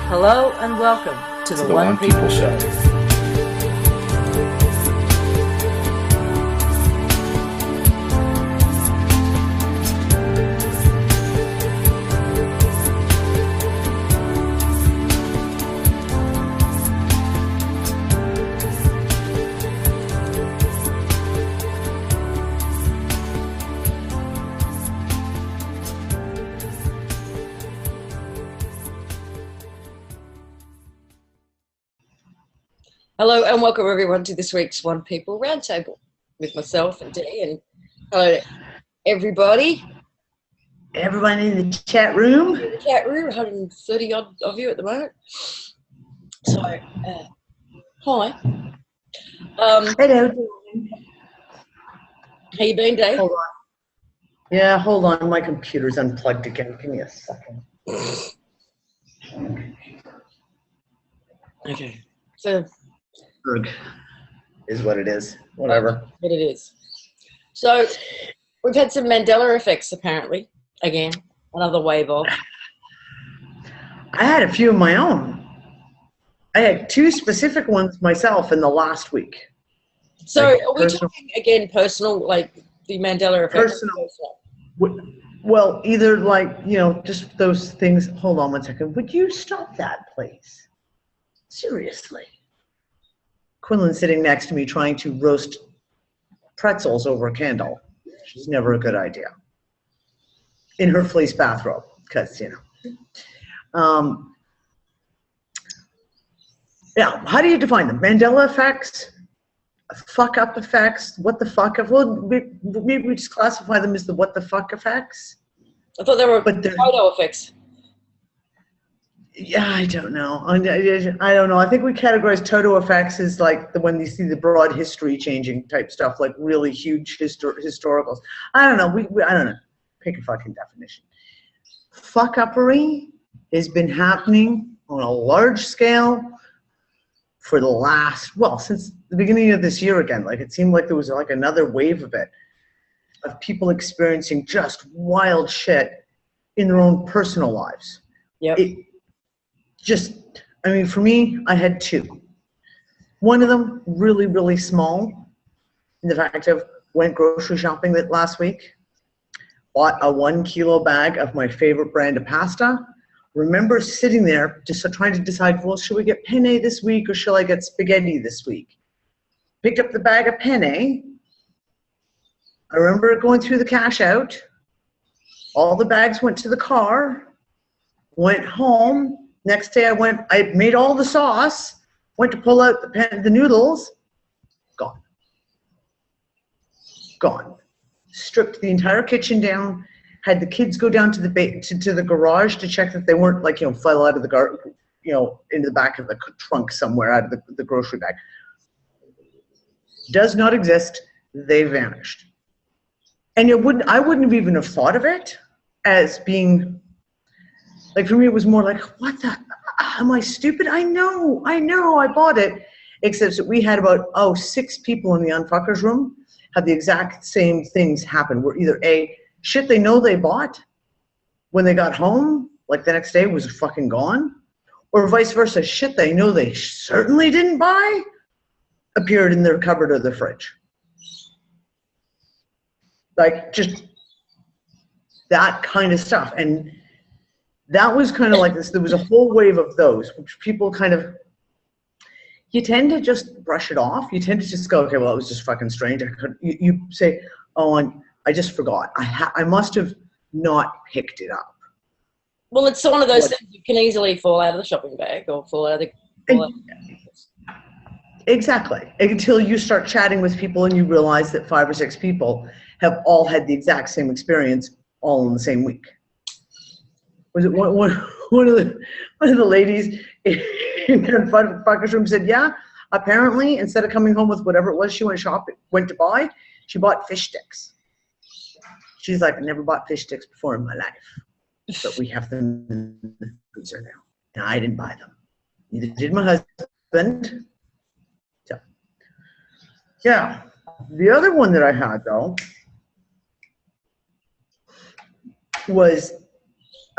Hello and welcome to the One People Show. Hello and welcome everyone to this week's One People Roundtable with myself and Dee, and hello to everybody. Everyone in the chat room. 130 odd of you at the moment. So, hi. Hello. How you been, Dave? Hold on. Yeah, hold on. My computer's unplugged again. Give me a second. Okay. So, is what it is. Whatever. What it is. So, we've had some Mandela effects apparently. Again, another wave of. I had a few of my own. I had two specific ones myself in the last week. So, like are we talking again personal, like the Mandela effect? Personal. Well, either like, just those things. Hold on one second. Would you stop that, please? Seriously. Quinlan's sitting next to me trying to roast pretzels over a candle. She's never a good idea. In her fleece bathrobe, because, yeah, how do you define them? Mandela effects, fuck up effects, what the fuck? Well, maybe we just classify them as the what the fuck effects. I thought they were photo effects. Yeah, I don't know. I don't know. I think we categorize Toto effects as like when you see the broad history changing type stuff, like really huge historicals. I don't know. I don't know. Pick a fucking definition. Fuck-uppery has been happening on a large scale for the last, since the beginning of this year again. Like it seemed like there was like another wave of it, of people experiencing just wild shit in their own personal lives. Yep. For me, I had two. One of them really, really small. In the fact of went grocery shopping last week, bought a 1 kilo bag of my favorite brand of pasta. Remember sitting there just trying to decide, well, should we get penne this week or shall I get spaghetti this week? Picked up the bag of penne. I remember going through the cash out. All the bags went to the car. Went home. Next day I made all the sauce, went to pull out the noodles, gone. Stripped the entire kitchen down, had the kids go down to the garage to check that they weren't fell out of the into the back of the trunk somewhere out of the grocery bag. Does not exist. They vanished. And I wouldn't have even have thought of it as being, like, for me, it was more like, what the, am I stupid? I know, I bought it. Except that we had about, 6 people in the unfuckers room had the exact same things happen. Where either shit they know they bought when they got home, like the next day was fucking gone, or vice versa, shit they know they certainly didn't buy appeared in their cupboard or the fridge. Like, just that kind of stuff. And that was kind of like this. There was a whole wave of those, which people you tend to just brush it off. You tend to just go, okay, well, it was just fucking strange. You say, I just forgot. I must have not picked it up. Well, it's one of those things you can easily fall out of the shopping bag or fall out of the... Exactly. Until you start chatting with people and you realize that 5 or 6 people have all had the exact same experience all in the same week. Was it one of the ladies in the fuckers room said, yeah, apparently instead of coming home with whatever it was she went to buy, she bought fish sticks. She's like, I never bought fish sticks before in my life, but we have them in the freezer now, and I didn't buy them. Neither did my husband. So, yeah. The other one that I had though was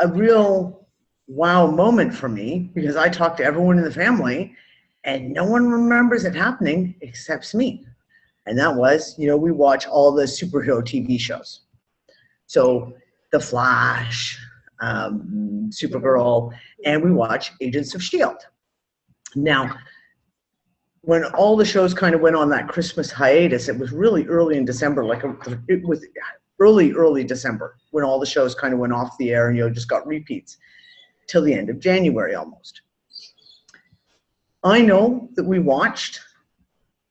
a real wow moment for me, because I talked to everyone in the family and no one remembers it happening except me. And that was, we watch all the superhero TV shows. So The Flash, Supergirl, and we watch Agents of S.H.I.E.L.D. Now, when all the shows kind of went on that Christmas hiatus, it was really early in December, it was early December when all the shows kind of went off the air and just got repeats till the end of January almost. I know that we watched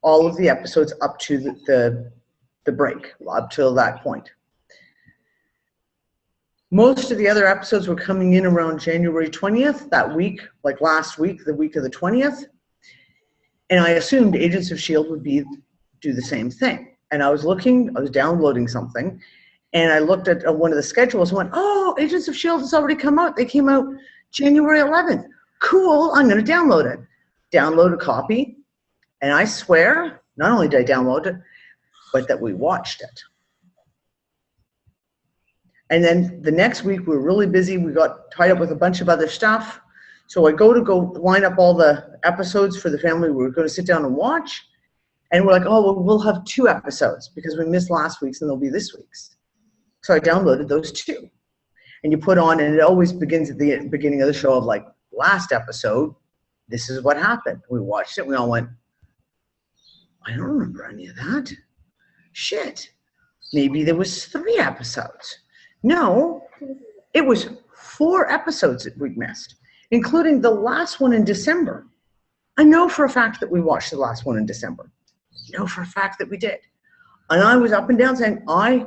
all of the episodes up to the break, up till that point. Most of the other episodes were coming in around January 20th, that week, like last week, the week of the 20th. And I assumed Agents of S.H.I.E.L.D. would do the same thing. And I was downloading something, and I looked at one of the schedules and went, oh, Agents of S.H.I.E.L.D. has already come out. They came out January 11th. Cool, I'm going to download it. Download a copy, and I swear, not only did I download it, but that we watched it. And then the next week, we were really busy. We got tied up with a bunch of other stuff. So I go line up all the episodes for the family we were going to sit down and watch. And we're like, oh, well, we'll have 2 episodes because we missed last week's and there'll be this week's. So I downloaded those 2. And you put on, and it always begins at the beginning of the show of like, last episode, this is what happened. We watched it. We all went, I don't remember any of that. Shit. Maybe there was 3 episodes. No, it was 4 episodes that we missed, including the last one in December. I know for a fact that we watched the last one in December. I know for a fact that we did. And I was up and down saying, I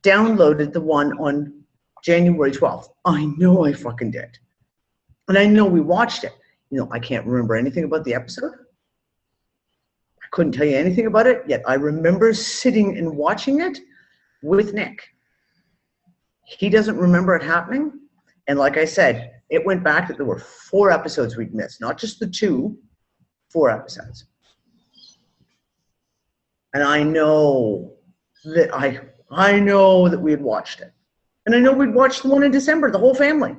downloaded the one on January 12th. I know I fucking did. And I know we watched it. I can't remember anything about the episode. I couldn't tell you anything about it, yet I remember sitting and watching it with Nick. He doesn't remember it happening. And like I said, it went back that there were 4 episodes we'd missed, not just the 2, 4 episodes. And I know that I know that we had watched it. And I know we'd watched the one in December, the whole family.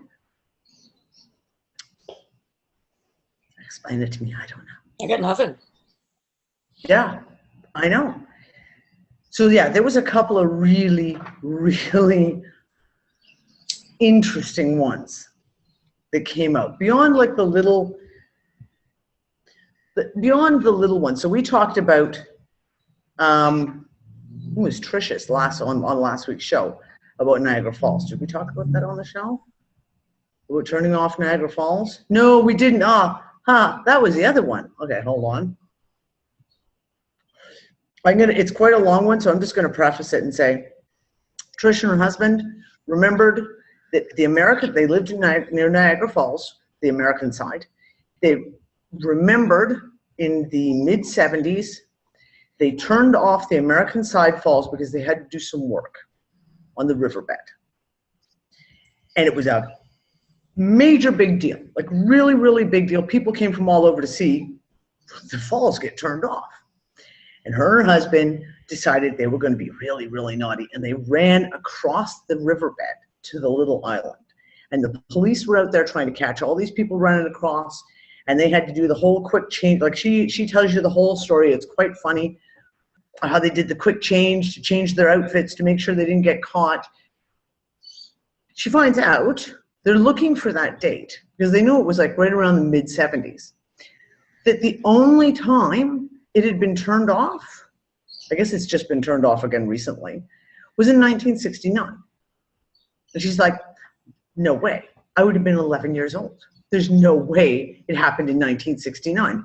Explain it to me, I don't know. I got nothing. Yeah, I know. So yeah, there was a couple of really, really interesting ones that came out beyond like beyond the little ones. So we talked about who was Trisha's on last week's show about Niagara Falls. Did we talk about that on the show? About turning off Niagara Falls? No, we didn't. That was the other one. Okay, hold on. It's quite a long one, so I'm just gonna preface it and say Trish and her husband remembered that they lived near Niagara Falls, the American side. They remembered in the mid-70s, they turned off the American side falls because they had to do some work on the riverbed. And it was a major big deal, like really, really big deal. People came from all over to see the falls get turned off. And her and her husband decided they were going to be really, really naughty. And they ran across the riverbed to the little island. And the police were out there trying to catch all these people running across. And they had to do the whole quick change. Like she tells you the whole story. It's quite funny how they did the quick change to change their outfits to make sure they didn't get caught. She finds out they're looking for that date because they know it was like right around the mid-70s. That the only time it had been turned off, I guess it's just been turned off again recently, was in 1969. And she's like, no way. I would have been 11 years old. There's no way it happened in 1969.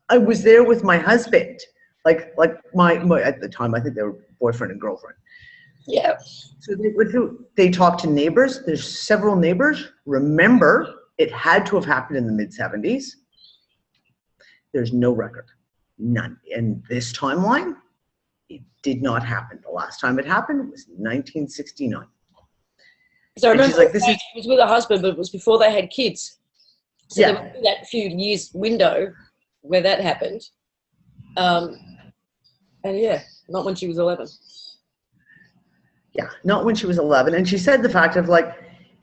I was there with my husband, like my at the time, I think they were boyfriend and girlfriend. Yeah. So they talked to neighbors. There's several neighbors. Remember, it had to have happened in the mid-70s. There's no record, none. In this timeline, it did not happen. The last time it happened was 1969. So I remember she's like, this it was with her husband, but it was before they had kids. So yeah. there was that few years window where that happened. And yeah, not when she was 11. Yeah, not when she was 11. And she said the fact of like,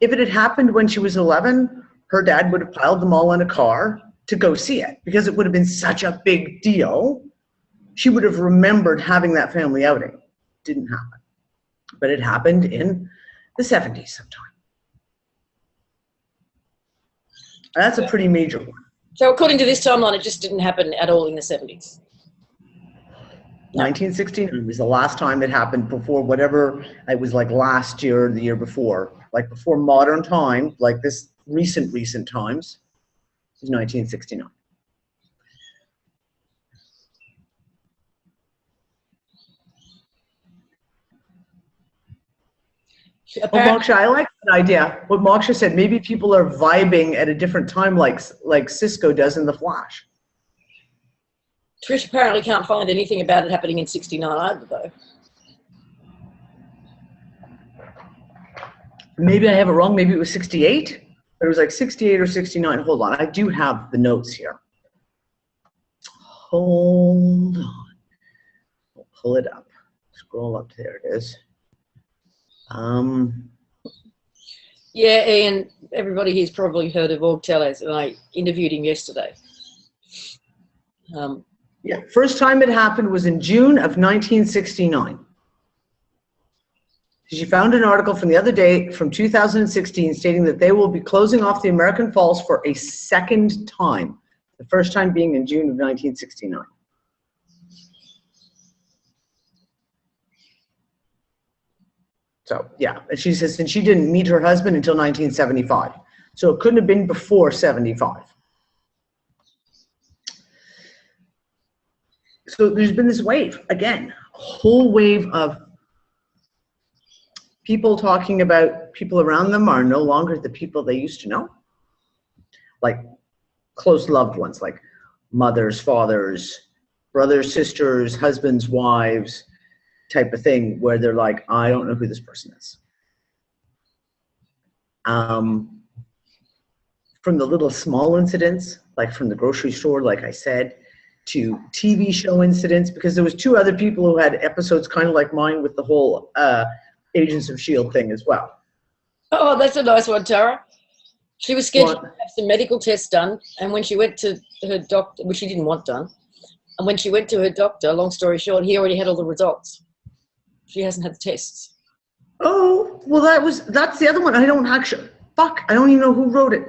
If it had happened when she was 11, her dad would have piled them all in a car to go see it because it would have been such a big deal. She would have remembered having that family outing. Didn't happen. But it happened in the 70s sometime. That's a pretty major one. So according to this timeline, it just didn't happen at all in the 70s. 1969 was the last time it happened before whatever, it was like last year or the year before, like before modern time, like this recent times, is 1969. Oh, Moksha, I like that idea. What Moksha said, maybe people are vibing at a different time like Cisco does in The Flash. Trish apparently can't find anything about it happening in 69 either, though. Maybe I have it wrong. Maybe it was 68. But it was like 68 or 69. Hold on. I do have the notes here. Hold on. I'll pull it up. Scroll up. There it is. Yeah, Ian, everybody here's probably heard of Aug Tellez, and I interviewed him yesterday. Yeah, first time it happened was in June of 1969. She found an article from the other day from 2016 stating that they will be closing off the American Falls for a second time, the first time being in June of 1969. So, yeah, and she says, and she didn't meet her husband until 1975. So it couldn't have been before 75. So there's been this wave, again, a whole wave of people talking about people around them are no longer the people they used to know. Like close loved ones, like mothers, fathers, brothers, sisters, husbands, wives, type of thing, where they're like, I don't know who this person is. From the little small incidents, like from the grocery store, like I said, to TV show incidents, because there was 2 other people who had episodes kind of like mine with the whole Agents of S.H.I.E.L.D. thing as well. Oh, that's a nice one, Tara. She was scheduled to have some medical tests done, and when she went to her doctor, which she didn't want done, and when she went to her doctor, long story short, he already had all the results. She hasn't had the tests. Oh, well, that's the other one. I don't even know who wrote it.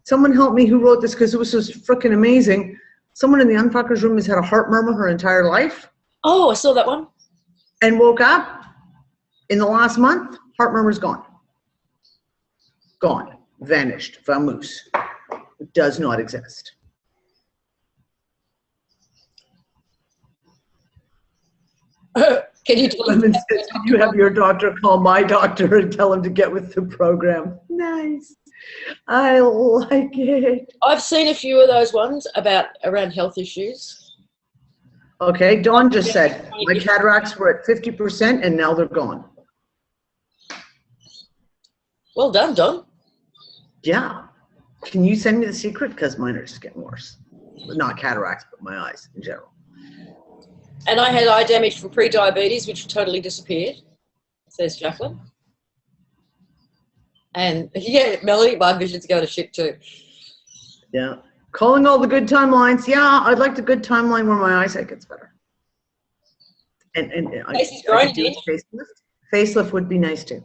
Someone help me who wrote this, because it was just freaking amazing. Someone in the Unfuckers room has had a heart murmur her entire life. Oh, I saw that one. And woke up in the last month, heart murmur's gone. Gone. Vanished. Vamoose. It does not exist. Can you Lemon says, can you have your doctor call my doctor and tell him to get with the program? Nice. I like it. I've seen a few of those ones around health issues. Okay, Dawn just said, my cataracts were at 50% and now they're gone. Well done, Dawn. Yeah. Can you send me the secret? Because mine are just getting worse. Not cataracts, but my eyes in general. And I had eye damage from pre-diabetes, which totally disappeared, says Jacqueline. And yeah, Melody, my vision's going to shit too. Yeah. Calling all the good timelines. Yeah, I'd like the good timeline where my eyesight gets better. And I could do a facelift would be nice too.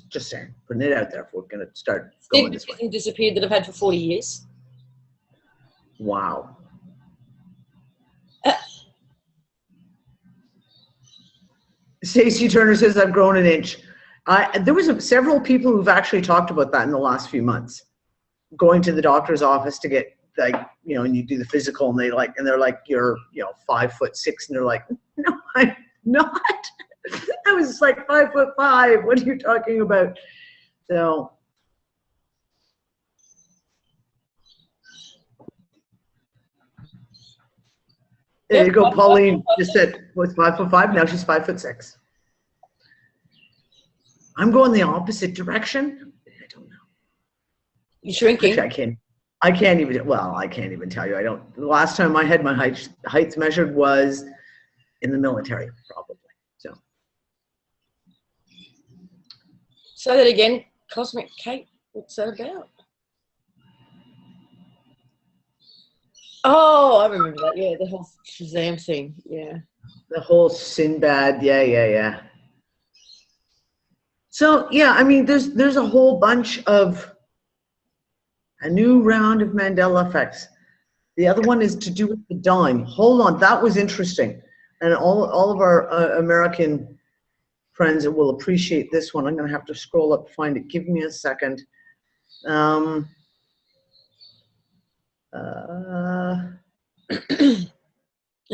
Just saying, putting it out there if we're going to start going this way. Disappeared that I've had for 40 years. Wow. Stacey Turner says, I've grown an inch. There was several people who've actually talked about that in the last few months. Going to the doctor's office to get, like, you know, and you do the physical, and they're like, you're, 5'6", and they're like, no, I'm not. I was like 5'5". What are you talking about? So. There you go. Pauline just said, was 5'5". Now she's 5'6". I'm going the opposite direction. I don't know. You're shrinking. Actually, I can't even tell you. I don't. The last time I had my heights measured was in the military, probably. So that again, Cosmic Cake. What's that about? Oh, I remember that. Yeah, the whole Shazam thing. Yeah. The whole Sinbad. Yeah. So yeah, I mean, there's a whole bunch of a new round of Mandela effects. The other one is to do with the dime. Hold on, that was interesting, and all of our American friends will appreciate this one. I'm going to have to scroll up to find it. Give me a second. And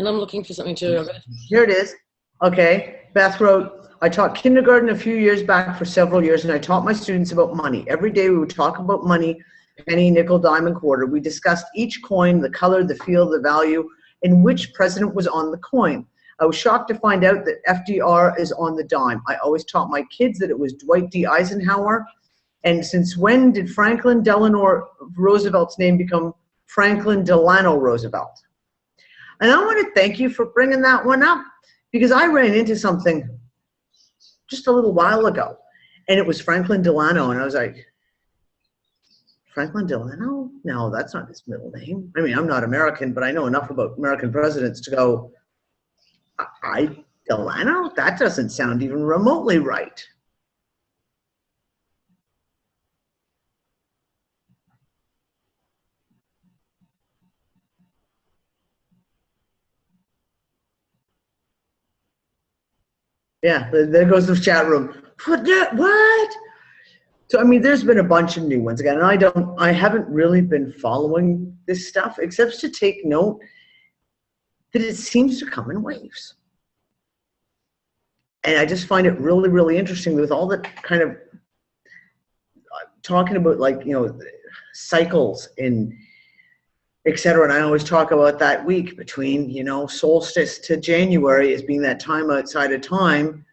I'm looking for something too. Here it is. Okay, Beth wrote, I taught kindergarten a few years back for several years, and I taught my students about money. Every day we would talk about money, penny, nickel, dime, and quarter. We discussed each coin, the color, the feel, the value, and which president was on the coin. I was shocked to find out that FDR is on the dime. I always taught my kids that it was Dwight D. Eisenhower. And since when did Franklin Delano Roosevelt's name become Franklin Delano Roosevelt? And I want to thank you for bringing that one up, because I ran into something just a little while ago, and it was Franklin Delano, and I was like, Franklin Delano? No, that's not his middle name. I mean, I'm not American, but I know enough about American presidents to go, Delano? That doesn't sound even remotely right. Yeah, there goes the chat room. What? So, I mean, there's been a bunch of new ones again, and I haven't really been following this stuff, except to take note that it seems to come in waves. And I just find it really, really interesting with all the kind of talking about, like, you know, cycles and et cetera. And I always talk about that week between, you know, solstice to January as being that time outside of time.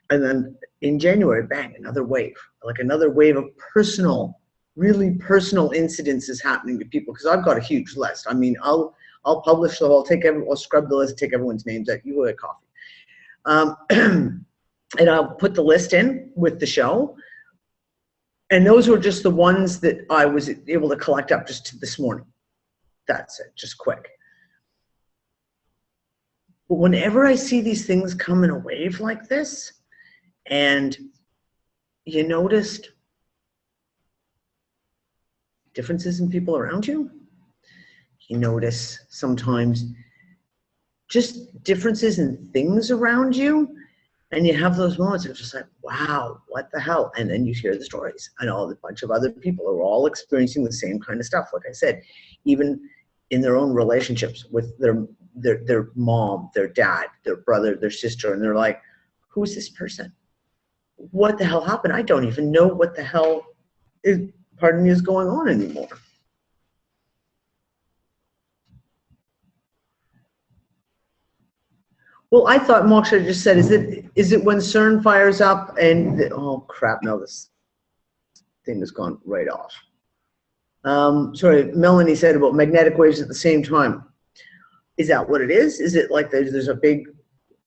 And then in January, bang, another wave, like another wave of personal, really personal incidences happening to people. Because I've got a huge list. I mean, I'll publish the whole, I'll scrub the list, take everyone's names out. You go get coffee. And I'll put the list in with the show. And those were just the ones that I was able to collect up just this morning. That's it, just quick. But whenever I see these things come in a wave like this, and you noticed differences in people around you, you notice sometimes just differences in things around you, and you have those moments of just like, wow, what the hell? And then you hear the stories, and a bunch of other people are all experiencing the same kind of stuff. Like I said, even in their own relationships with their mom, their dad, their brother, their sister, and they're like, who's this person? What the hell happened? I don't even know what the hell is, pardon me, is going on anymore. Well, I thought Moksha just said, is it when CERN fires up and, oh crap, no, this thing has gone right off. Sorry, Melanie said about magnetic waves at the same time. Is that what it is? Is it like there's a big,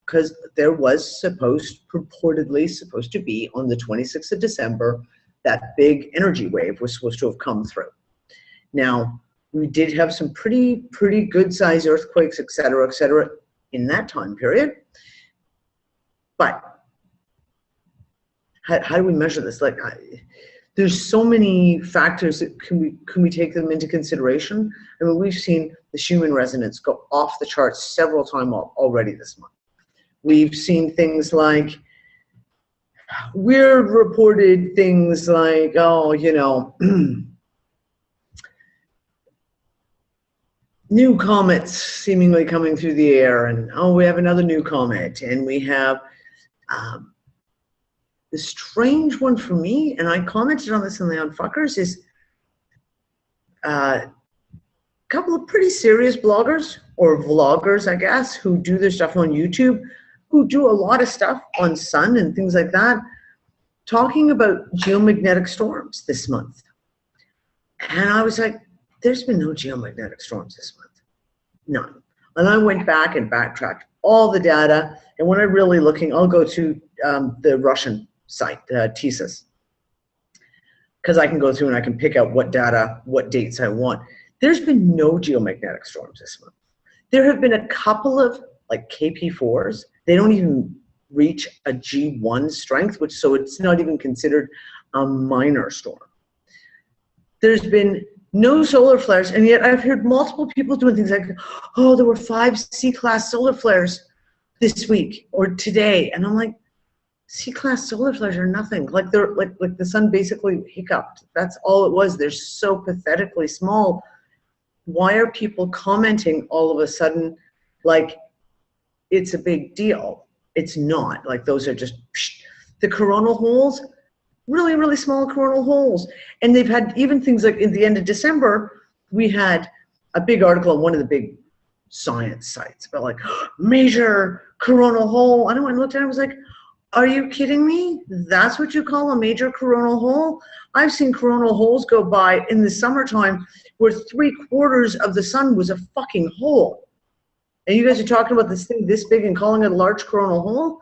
because there was purportedly supposed to be on the 26th of December, that big energy wave was supposed to have come through. Now, we did have some pretty good size earthquakes, et cetera, in that time period. But how do we measure this? Like, there's so many factors that can we take them into consideration? I mean, we've seen the Schumann resonance go off the charts several times already this month. We've seen things like weird reported things like, oh, you know, new comets seemingly coming through the air, and oh, we have another new comet, and we have the strange one for me, and I commented on this in the Unfuckers, is a couple of pretty serious bloggers, or vloggers, I guess, who do their stuff on YouTube, who do a lot of stuff on Sun and things like that, talking about geomagnetic storms this month. And I was like, there's been no geomagnetic storms this month. None. And I went back and backtracked all the data. And when I'm really looking, I'll go to the Russian site, TSIS. because I can go through and I can pick out what data, what dates I want. There's been no geomagnetic storms this month. There have been a couple of like KP4s. They don't even reach a G1 strength, so it's not even considered a minor storm. There's been no solar flares, and yet I've heard multiple people doing things like, oh, there were 5 C-class solar flares this week or today, and I'm like, C-class solar flares are nothing. Like they're like the sun basically hiccuped. That's all it was. They're so pathetically small. Why are people commenting all of a sudden like it's a big deal? It's not. Like those are just the coronal holes. Really, really small coronal holes. And they've had even things like in the end of December, we had a big article on one of the big science sites about like major coronal hole. And I looked at it, I was like, are you kidding me? That's what you call a major coronal hole? I've seen coronal holes go by in the summertime where 3/4 of the sun was a fucking hole. And you guys are talking about this thing this big and calling it a large coronal hole?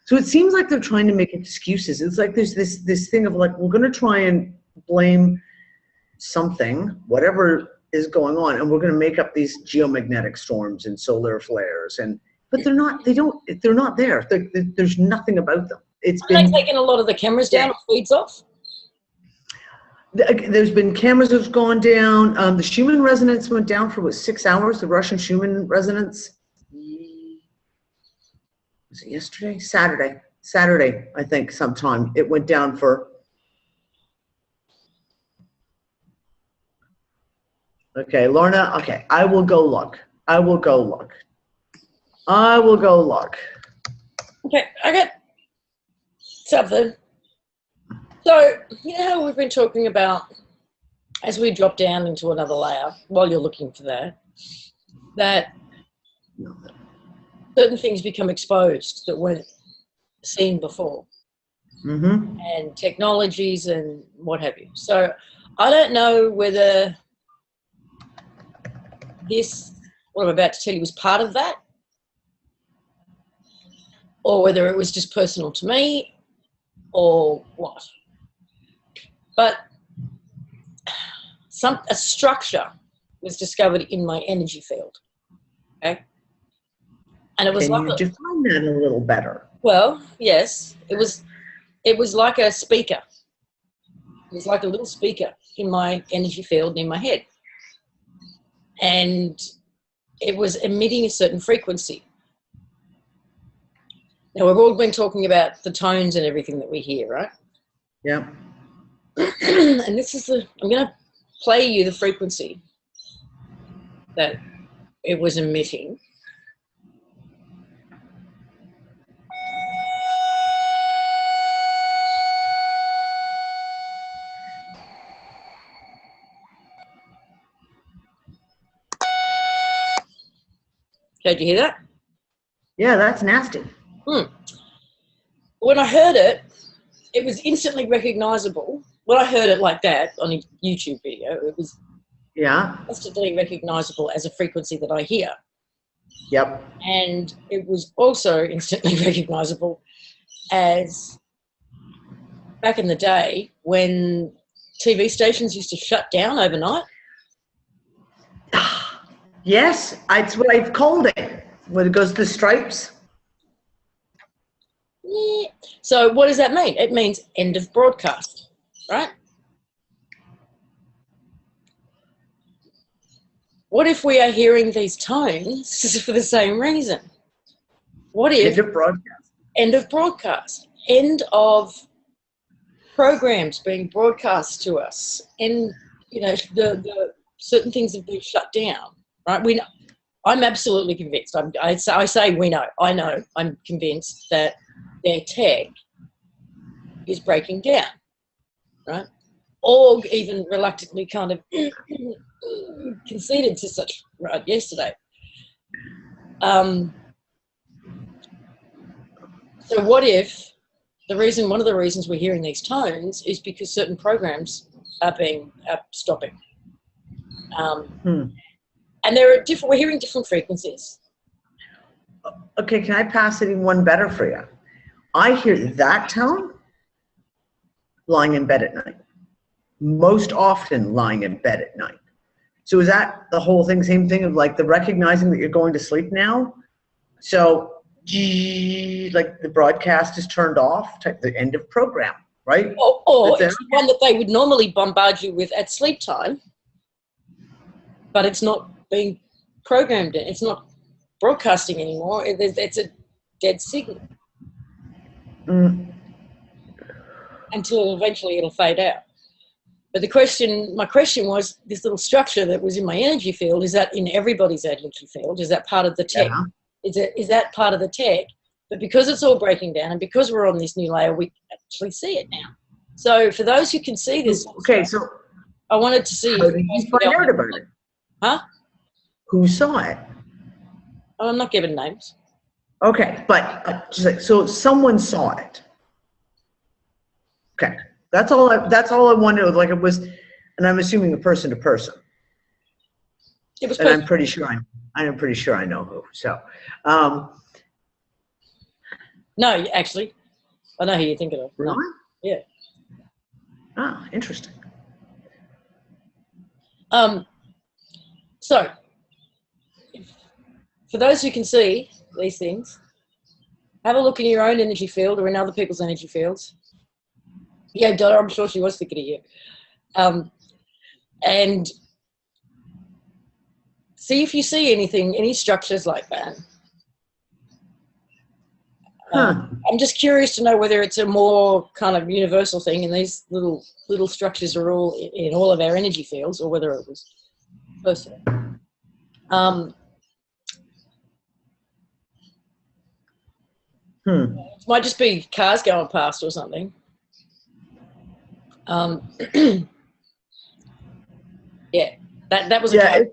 So it seems like they're trying to make excuses. It's like there's this thing of like, we're going to try and blame something, whatever is going on, and we're going to make up these geomagnetic storms and solar flares. But they're not. They're not there. There's nothing about them. They've taken a lot of the cameras down or feeds off. There's been cameras that have gone down. The Schumann resonance went down for 6 hours. The Russian Schumann resonance. Was it yesterday? Saturday, I think, sometime. It went down for... Okay, Lorna, okay, I will go look. Okay, I got something. So, you know how we've been talking about, as we drop down into another layer, while you're looking for that certain things become exposed that weren't seen before. Mm-hmm. And technologies and what have you. So I don't know whether what I'm about to tell you was part of that, or whether it was just personal to me or what. But a structure was discovered in my energy field. Okay? And it was Can you define that a little better? Well, yes. It was like a speaker. It was like a little speaker in my energy field in my head. And it was emitting a certain frequency. Now, we've all been talking about the tones and everything that we hear, right? Yeah. And this is I'm going to play you the frequency that it was emitting. Okay, did you hear that? Yeah, that's nasty. When I heard it, it was instantly recognizable. When I heard it like that on a YouTube video, it was instantly recognizable as a frequency that I hear. Yep. And it was also instantly recognizable as back in the day when TV stations used to shut down overnight. Yes, it's what I've called it. When it goes to the stripes. Yeah. So what does that mean? It means end of broadcast, right? What if we are hearing these tones for the same reason? What if end of broadcast? End of broadcast. End of programs being broadcast to us, and the certain things have been shut down. Right? We know. I'm absolutely convinced. I say we know. I know. I'm convinced that their tech is breaking down. Right? Aug even reluctantly kind of conceded to such yesterday. So what if one of the reasons we're hearing these tones is because certain programs are stopping. And we're hearing different frequencies. Okay, can I pass it in one better for you? I hear that tone lying in bed at night. most often lying in bed at night. So is that the whole thing, same thing of like the recognizing that you're going to sleep now? So, like the broadcast is turned off, type the end of program, right? Or it's the one that they would normally bombard you with at sleep time, but it's not being programmed. It's not broadcasting anymore. It's a dead signal. Until eventually it'll fade out. But my question was, this little structure that was in my energy field, is that in everybody's energy field? Is that part of the tech? Yeah. Is that part of the tech? But because it's all breaking down and because we're on this new layer, we actually see it now. So for those who can see this, so I wanted to see. How did you find out about it? Huh? Who saw it? I'm not giving names. Okay, but so someone saw it. Okay, that's all I wanted. Like it was, and I'm assuming a person to person. It was. And I'm pretty sure I know who. So, no, actually, I know who you're thinking of. Really? No. Yeah. Ah, interesting. So, for those who can see these things, have a look in your own energy field or in other people's energy fields. Yeah, Donna, I'm sure she was thinking of you. And see if you see any structures like that. I'm just curious to know whether it's a more kind of universal thing and these little structures are all in all of our energy fields, or whether it was personal. It might just be cars going past or something. Yeah, that was a car.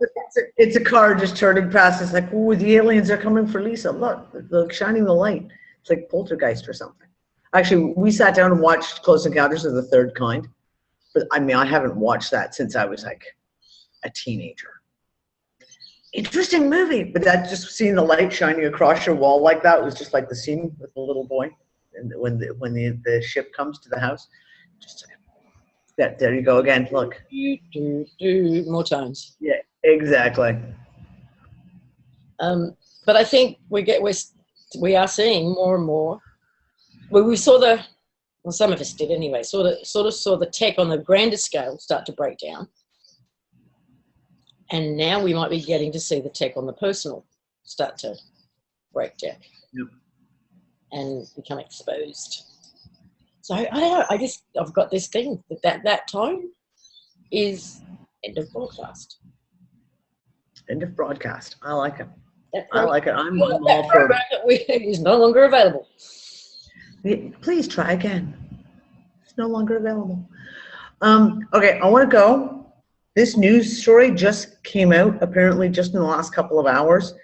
It's a car just turning past. It's like, ooh, the aliens are coming for Lisa. Look, shining the light. It's like poltergeist or something. Actually, we sat down and watched Close Encounters of the Third Kind. But I mean, I haven't watched that since I was like a teenager. Interesting movie, but that just seeing the light shining across your wall like that was just like the scene with the little boy, and when the ship comes to the house. Just that, there you go again. Look. More times. Yeah, exactly. But I think we are seeing more and more. Well, we saw well, some of us did anyway. Sort of saw the tech on the grander scale start to break down, and now we might be getting to see the tech on the personal start to break down. Yep. And become exposed. So I don't know. I've got this thing that time is end of broadcast. End of broadcast. I like it. I like it. I'm all for it. Is no longer available. Please try again. It's no longer available. Okay, I want to go. This news story just came out apparently just in the last couple of hours,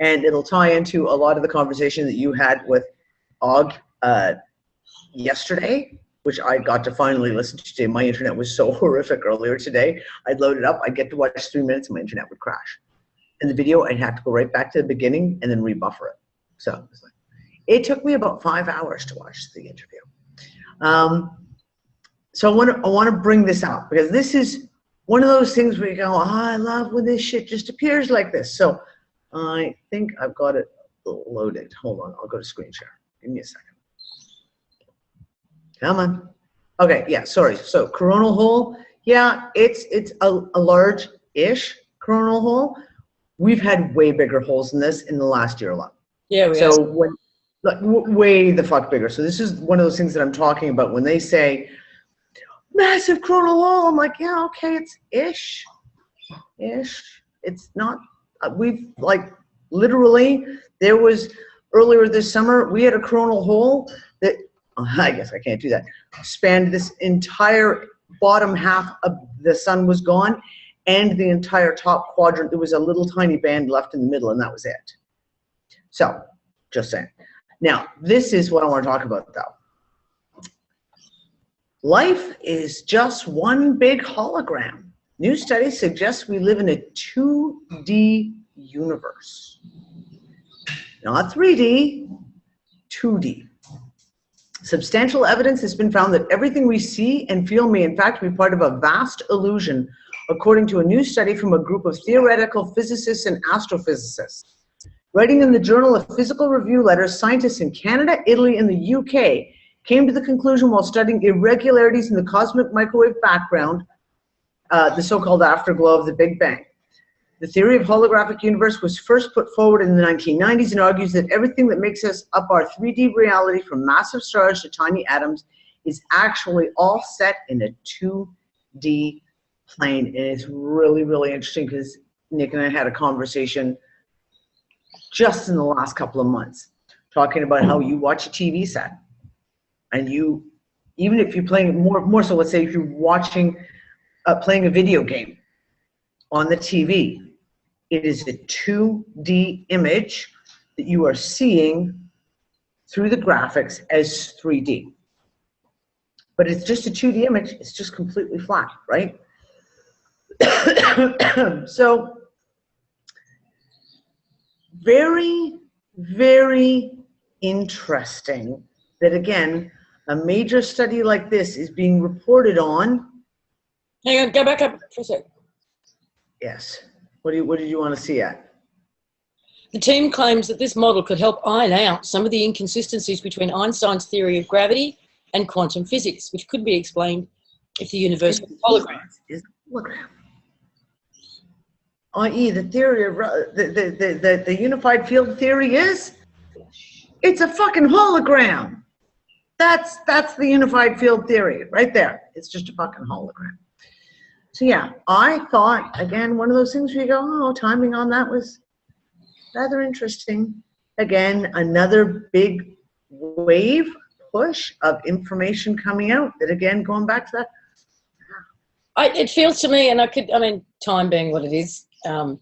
and it'll tie into a lot of the conversation that you had with Aug yesterday, which I got to finally listen to today. My internet was so horrific earlier today. I'd load it up, I'd get to watch 3 minutes, and my internet would crash. And the video, I'd have to go right back to the beginning and then rebuffer it. So it took me about 5 hours to watch the interview. So I want to bring this out because this is one of those things where you go, I love when this shit just appears like this. So I think I've got it loaded. Hold on, I'll go to screen share. Give me a second. Come on. Okay, yeah, sorry. So coronal hole, yeah, it's a large-ish coronal hole. We've had way bigger holes than this in the last year alone. Yeah, way the fuck bigger. So this is one of those things that I'm talking about when they say massive coronal hole. I'm like, yeah, okay, it's ish. It's not. We've like literally. There was earlier this summer. We had a coronal hole that I guess I can't do that. Spanned this entire bottom half of the sun was gone, and the entire top quadrant. There was a little tiny band left in the middle, and that was it. So, just saying. Now, this is what I want to talk about, though. Life is just one big hologram. New studies suggest we live in a 2D universe. Not 3D, 2D. Substantial evidence has been found that everything we see and feel may in fact be part of a vast illusion, according to a new study from a group of theoretical physicists and astrophysicists. Writing in the Journal of Physical Review Letters, scientists in Canada, Italy, and the UK came to the conclusion while studying irregularities in the cosmic microwave background, the so-called afterglow of the Big Bang. The theory of holographic universe was first put forward in the 1990s and argues that everything that makes us up our 3D reality, from massive stars to tiny atoms, is actually all set in a 2D plane. And it's really, really interesting because Nick and I had a conversation just in the last couple of months talking about how you watch a TV set and you, even if you're playing more so, let's say if you're watching, playing a video game on the TV, it is a 2D image that you are seeing through the graphics as 3D. But it's just a 2D image, it's just completely flat, right? So, very, very interesting that, again, a major study like this is being reported on. Hang on, go back up for a sec. Yes. What did you want to see at? The team claims that this model could help iron out some of the inconsistencies between Einstein's theory of gravity and quantum physics, which could be explained if the universe was hologram. Is hologram. I.e., the theory of the unified field theory is it's a fucking hologram. That's the unified field theory right there. It's just a fucking hologram. So yeah, I thought, again, one of those things where you go, oh, timing on that was rather interesting. Again, another big wave push of information coming out that, again, going back to that. It feels to me, and I mean, time being what it is, and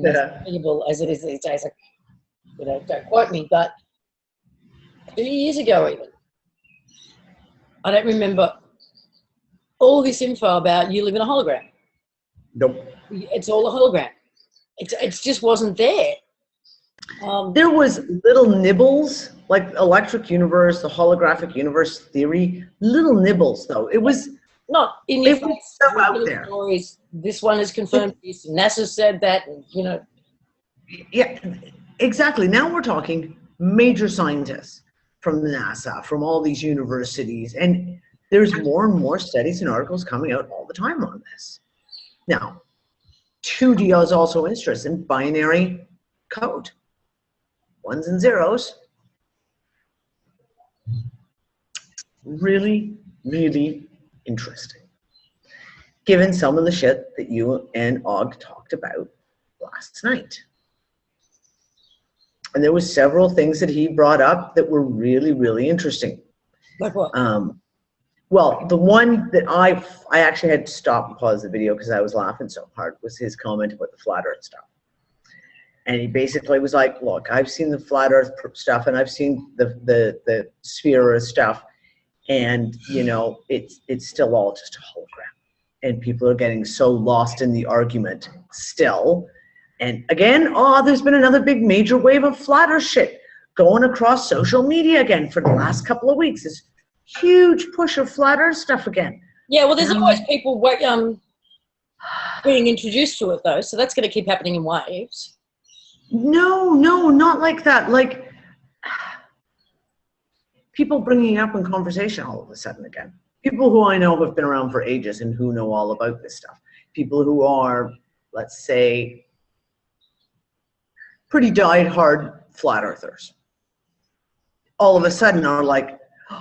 as valuable as it is these days, don't quote me, but 2 years ago even, I don't remember all this info about you live in a hologram. Nope. It's all a hologram. It just wasn't there. There was little nibbles, like electric universe, the holographic universe theory, little nibbles though. It was not in your face. So out there. Stories. This one has confirmed this, NASA said that, and, you know. Yeah, exactly. Now we're talking major scientists from NASA, from all these universities, and there's more and more studies and articles coming out all the time on this. Now, 2D is also interested in binary code, ones and zeros. Really, really interesting. Given some of the shit that you and Aug talked about last night. And there was several things that he brought up that were really, really interesting. Like what? Well, the one that I actually had to stop and pause the video because I was laughing so hard was his comment about the flat earth stuff. And he basically was like, look, I've seen the flat earth stuff and I've seen the sphere stuff, and you know, it's still all just a hologram. And people are getting so lost in the argument still. And again, there's been another big major wave of flat earth shit going across social media again for the last couple of weeks. This huge push of flat earth stuff again. Yeah, well, there's always people being introduced to it though, so that's going to keep happening in waves. No, not like that. Like people bringing up in conversation all of a sudden again. People who I know have been around for ages and who know all about this stuff. People who are, let's say, pretty diehard flat earthers. All of a sudden are like,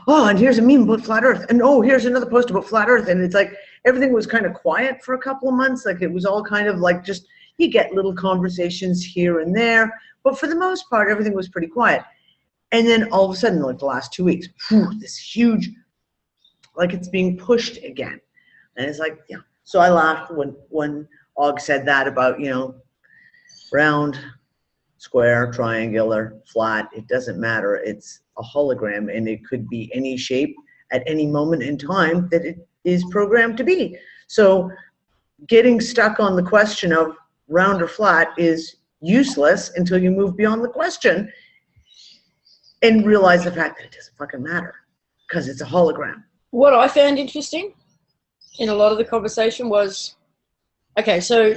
oh, and here's a meme about flat earth. And oh, here's another post about flat earth. And it's like, everything was kind of quiet for a couple of months. Like it was all kind of like just, you get little conversations here and there. But for the most part, everything was pretty quiet. And then all of a sudden, like the last 2 weeks, this huge, like it's being pushed again. And it's like, yeah. So I laughed when Aug said that about, you know, round, square, triangular, flat, it doesn't matter. It's a hologram and it could be any shape at any moment in time that it is programmed to be. So getting stuck on the question of round or flat is useless until you move beyond the question and realize the fact that it doesn't fucking matter. because it's a hologram. What I found interesting in a lot of the conversation was, okay, so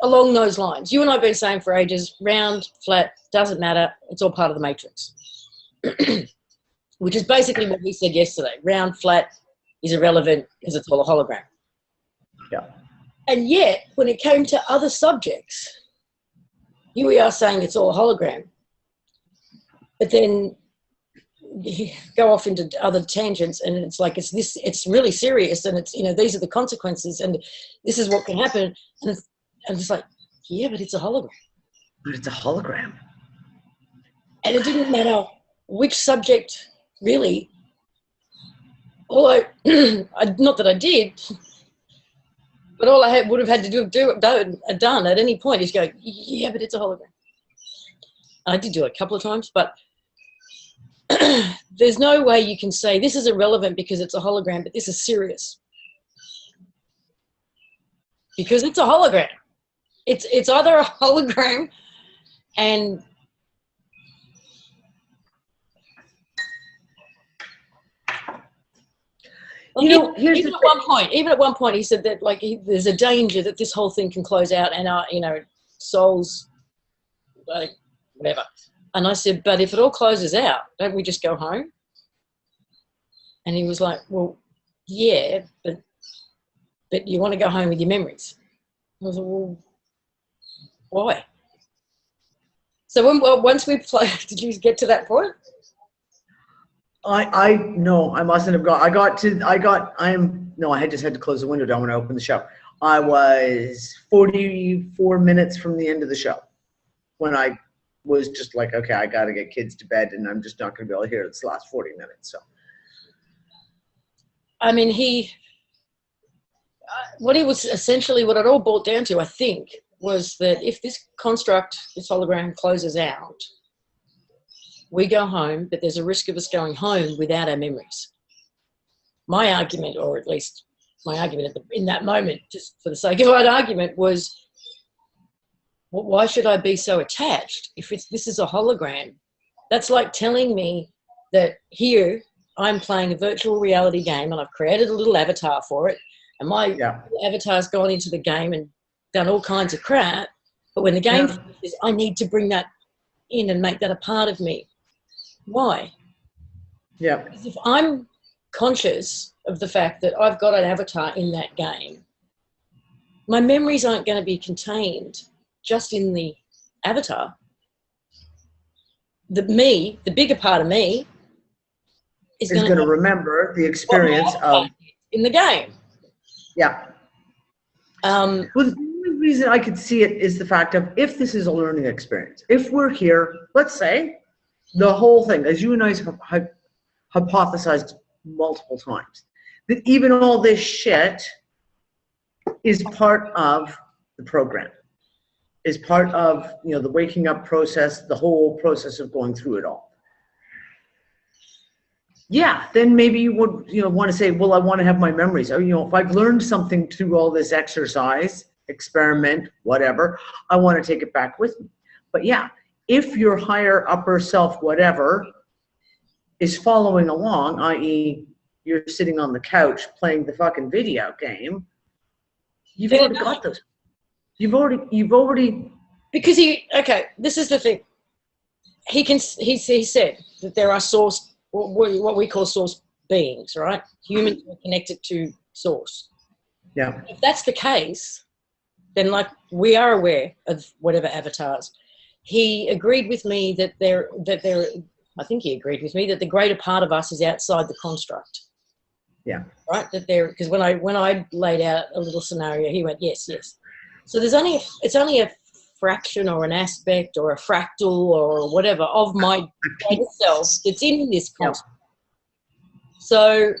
along those lines, you and I have been saying for ages, round, flat, doesn't matter, it's all part of the matrix. Which is basically what we said yesterday. Round, flat is irrelevant because it's all a hologram. Yeah. And yet, when it came to other subjects, here we are saying it's all a hologram. But then you go off into other tangents and it's like, it's really serious and it's, these are the consequences and this is what can happen. And it's like, yeah, but it's a hologram. But it's a hologram. And it didn't matter which subject, really. Although, not that I did, but all I would have had to done at any point is go, yeah, but it's a hologram. I did do it a couple of times, but there's no way you can say this is irrelevant because it's a hologram, but this is serious. Because it's a hologram. It's either a hologram and even at one point he said that there's a danger that this whole thing can close out and our souls whatever. And I said, but if it all closes out, don't we just go home? And he was like, well, yeah, but you want to go home with your memories. I was like, well, why? So once we played, did you get to that point? No, I mustn't have got. I just had to close the window down when I opened the show. I was 44 minutes from the end of the show when I was just like, okay, I got to get kids to bed and I'm just not going to be able to hear this last 40 minutes. So, I mean, what it all boiled down to, I think, was that if this construct, this hologram closes out, we go home, but there's a risk of us going home without our memories. My argument, or at least my argument in that moment, just for the sake of an argument, was, well, why should I be so attached if this is a hologram? That's like telling me that here I'm playing a virtual reality game and I've created a little avatar for it, and my avatar's gone into the game and done all kinds of crap, but when the game finishes, I need to bring that in and make that a part of me. Why? Yeah. Because if I'm conscious of the fact that I've got an avatar in that game, my memories aren't going to be contained just in the avatar. The bigger part of me is going to remember the experience of in the game. Yeah. Well, the only reason I could see it is the fact of, if this is a learning experience, if we're here, let's say the whole thing, as you and I have hypothesized multiple times, that even all this shit is part of the program, is part of the waking up process, the whole process of going through it all. Yeah, then maybe you would want to say, well, I want to have my memories. Or if I've learned something through all this exercise, experiment, whatever, I want to take it back with me. But yeah, if your higher upper self, whatever, is following along, i.e. you're sitting on the couch playing the fucking video game, you've already got those. You've already. Because this is the thing. He said that there are what we call source beings, right? Humans are connected to source. Yeah. If that's the case, then we are aware of whatever avatars. He agreed with me that I think he agreed with me that the greater part of us is outside the construct. Yeah. Right? Because when I laid out a little scenario, he went, yes. So it's only a fraction or an aspect or a fractal or whatever of my greater self that's in this construct. Yeah. So,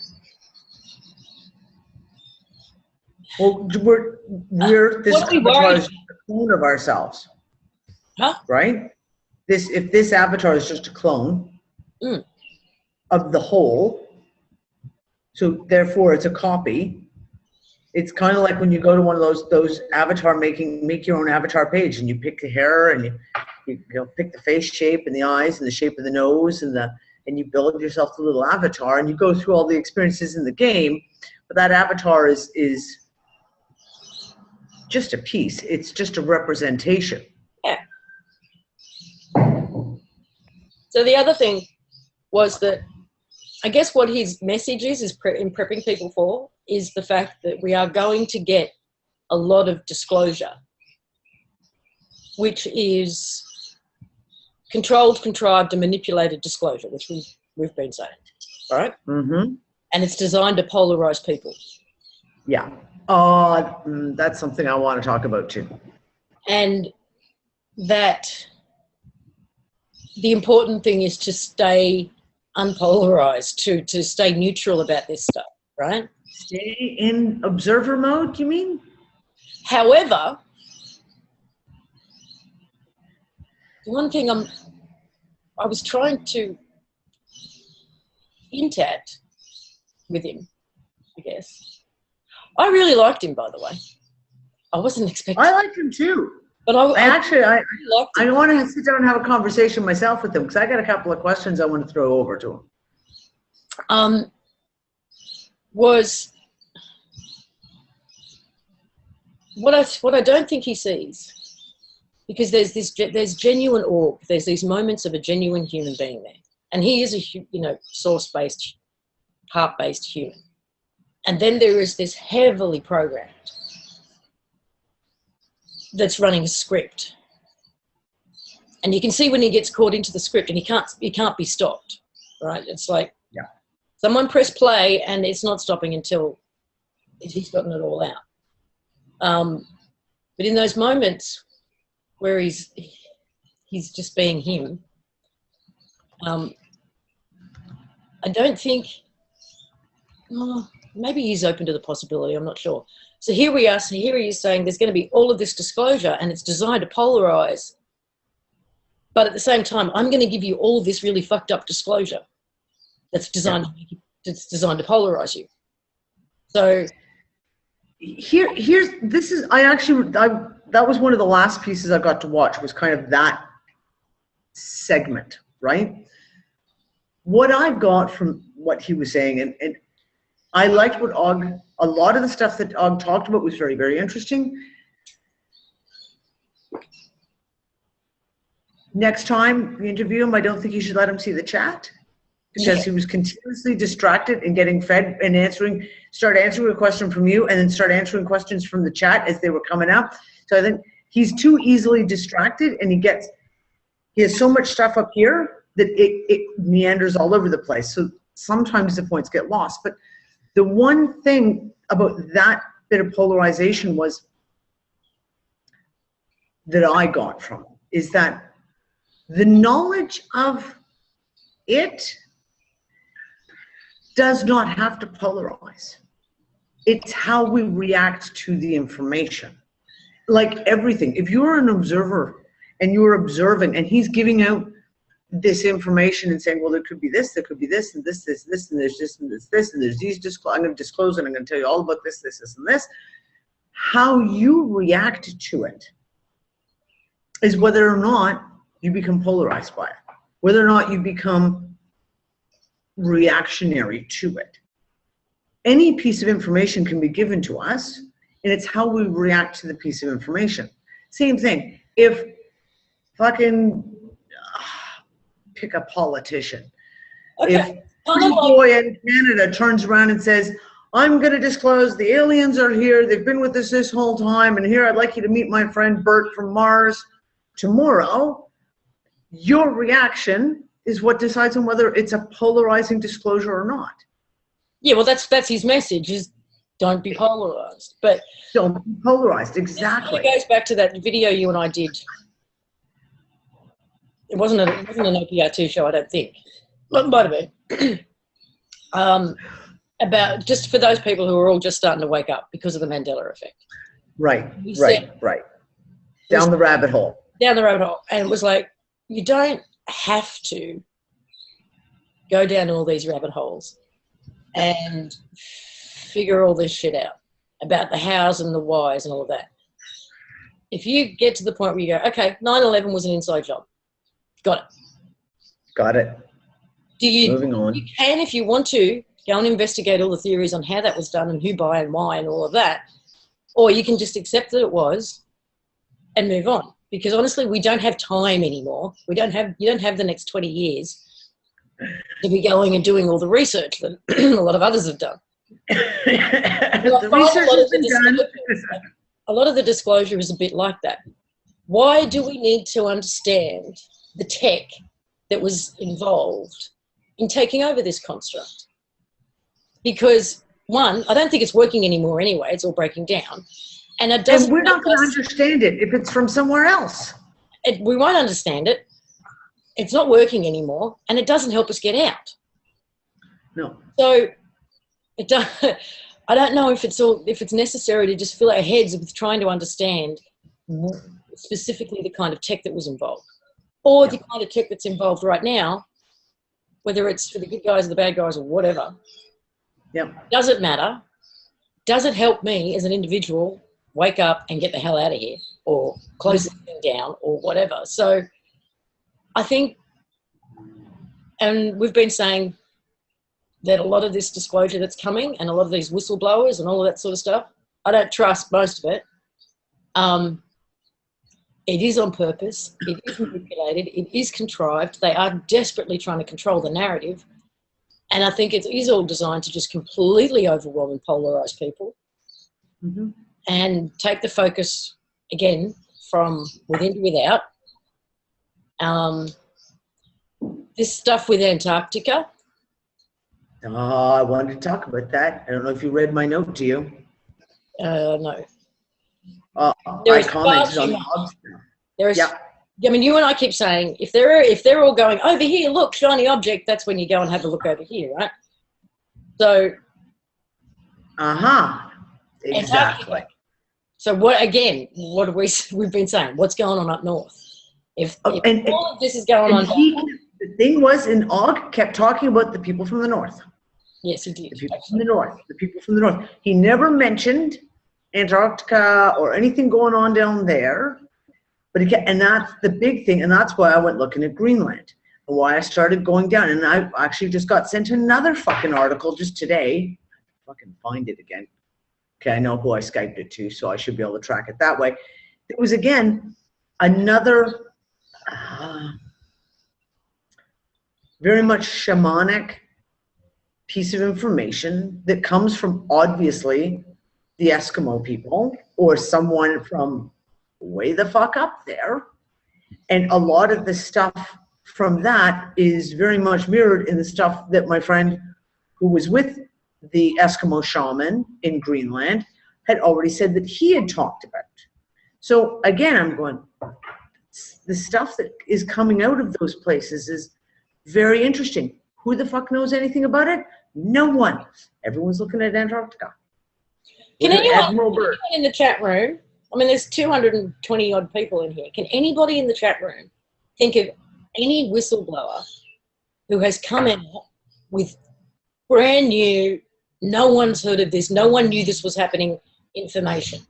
well, we're this avatar is a clone of ourselves. Huh? Right? If this avatar is just a clone of the whole, so therefore it's a copy. It's kind of like when you go to one of those avatar make your own avatar page, and you pick the hair and you pick the face shape and the eyes and the shape of the nose and the and you build yourself the little avatar, and you go through all the experiences in the game, but that avatar is just a piece. It's just a representation. Yeah. So the other thing was that I guess what his message is in prepping people for is the fact that we are going to get a lot of disclosure, which is controlled, contrived, and manipulated disclosure, which we've been saying, right? Mm-hmm. And it's designed to polarize people. Yeah. That's something I want to talk about too. And that the important thing is to stay unpolarized, to stay neutral about this stuff, right? Stay in observer mode, you mean? However, the one thing I was trying to hint at with him, I guess. I really liked him, by the way. I wasn't expecting. I liked him too. But I want to sit down and have a conversation myself with him, because I got a couple of questions I want to throw over to him. Was what I don't think he sees, because there's genuine awe. There's these moments of a genuine human being there, and he is a source-based, heart-based human, and then there is this heavily programmed that's running a script, and you can see when he gets caught into the script, and he can't be stopped, right? It's like, yeah, someone press play, and it's not stopping until he's gotten it all out. But in those moments where he's just being him, I don't think. Maybe he's open to the possibility. I'm not sure. So here we are. So here he is saying there's going to be all of this disclosure, and it's designed to polarize. But at the same time, I'm going to give you all of this really fucked up disclosure that's designed to polarize you. So that was one of the last pieces I got to watch, was kind of that segment, right? What I got from what he was saying, and I liked what a lot of the stuff that Aug talked about was very, very interesting. Next time you interview him, I don't think you should let him see the chat, because he was continuously distracted and getting fed and start answering a question from you, and then start answering questions from the chat as they were coming up. So I think he's too easily distracted, and he has so much stuff up here that it meanders all over the place. So sometimes the points get lost. But the one thing about that bit of polarization that I got from it is that the knowledge of it does not have to polarize. It's how we react to the information. Like everything, if you're an observer and you're observing, and he's giving out this information and saying, well, there could be this, there could be this, and this, and there's this, and there's this, and there's these, I'm going to disclose it, I'm going to tell you all about this, and this. How you react to it is whether or not you become polarized by it, whether or not you become reactionary to it. Any piece of information can be given to us, and it's how we react to the piece of information. Same thing. If fucking pick a politician. Okay. If Free Boy in Canada turns around and says, I'm going to disclose the aliens are here, they've been with us this whole time, and here I'd like you to meet my friend Bert from Mars tomorrow, your reaction is what decides on whether it's a polarizing disclosure or not. Yeah, well, that's his message, is don't be polarized. But don't be polarized, exactly. It goes back to that video you and I did. It wasn't an OPR2 show, I don't think. It might have been. About, just for those people who are all just starting to wake up because of the Mandela effect. Right. Down the rabbit hole. Down the rabbit hole. And it was like, you don't have to go down all these rabbit holes and figure all this shit out about the hows and the whys and all of that. If you get to the point where you go, okay, 9/11 was an inside job. Got it. Moving on. You can, if you want to, go and investigate all the theories on how that was done and who by and why and all of that. Or you can just accept that it was and move on. Because honestly, we don't have time anymore. You don't have the next 20 years to be going and doing all the research that a lot of others have done. The research has been done. A lot of the disclosure is a bit like that. Why do we need to understand the tech that was involved in taking over this construct? Because, one, I don't think it's working anymore anyway. It's all breaking down. And we're not going to understand it if it's from somewhere else. We won't understand it. It's not working anymore, and it doesn't help us get out. No. So I don't know if it's necessary to just fill our heads with trying to understand specifically the kind of tech that was involved, or the kind of tech that's involved right now, whether it's for the good guys or the bad guys or whatever. Yep. Does it matter? Does it help me as an individual wake up and get the hell out of here, or close this thing down, or whatever? So I think, and we've been saying that a lot of this disclosure that's coming and a lot of these whistleblowers and all of that sort of stuff, I don't trust most of it. It is on purpose. It is manipulated. It is contrived. They are desperately trying to control the narrative. And I think it is all designed to just completely overwhelm and polarize people and take the focus, again, from within to without. This stuff with Antarctica. Oh, I wanted to talk about that. I don't know if you read my note to you. No. I commented on the object. I mean, you and I keep saying if they're all going over here, look, shiny object, that's when you go and have a look over here, right? So. Exactly. So what have we've been saying? What's going on up north? If all of this is going on. The thing was, Aug kept talking about the people from the north. Yes, he did. The people from the north. The people from the north. He never mentioned Antarctica or anything going on down there. But and that's the big thing, and that's why I went looking at Greenland, and why I started going down. And I actually just got sent another fucking article just today. Fucking find it again. Okay, I know who I Skyped it to, so I should be able to track it that way. It was, again, another very much shamanic piece of information that comes from, obviously, the Eskimo people or someone from way the fuck up there. And a lot of the stuff from that is very much mirrored in the stuff that my friend who was with the Eskimo shaman in Greenland had already said that he had talked about. So again, I'm going, the stuff that is coming out of those places is very interesting. Who the fuck knows anything about it? No one. Everyone's looking at Antarctica. Can anyone in the chat room, I mean, there's 220 odd people in here. Can anybody in the chat room think of any whistleblower who has come out with brand new, no one's heard of this, no one knew this was happening information?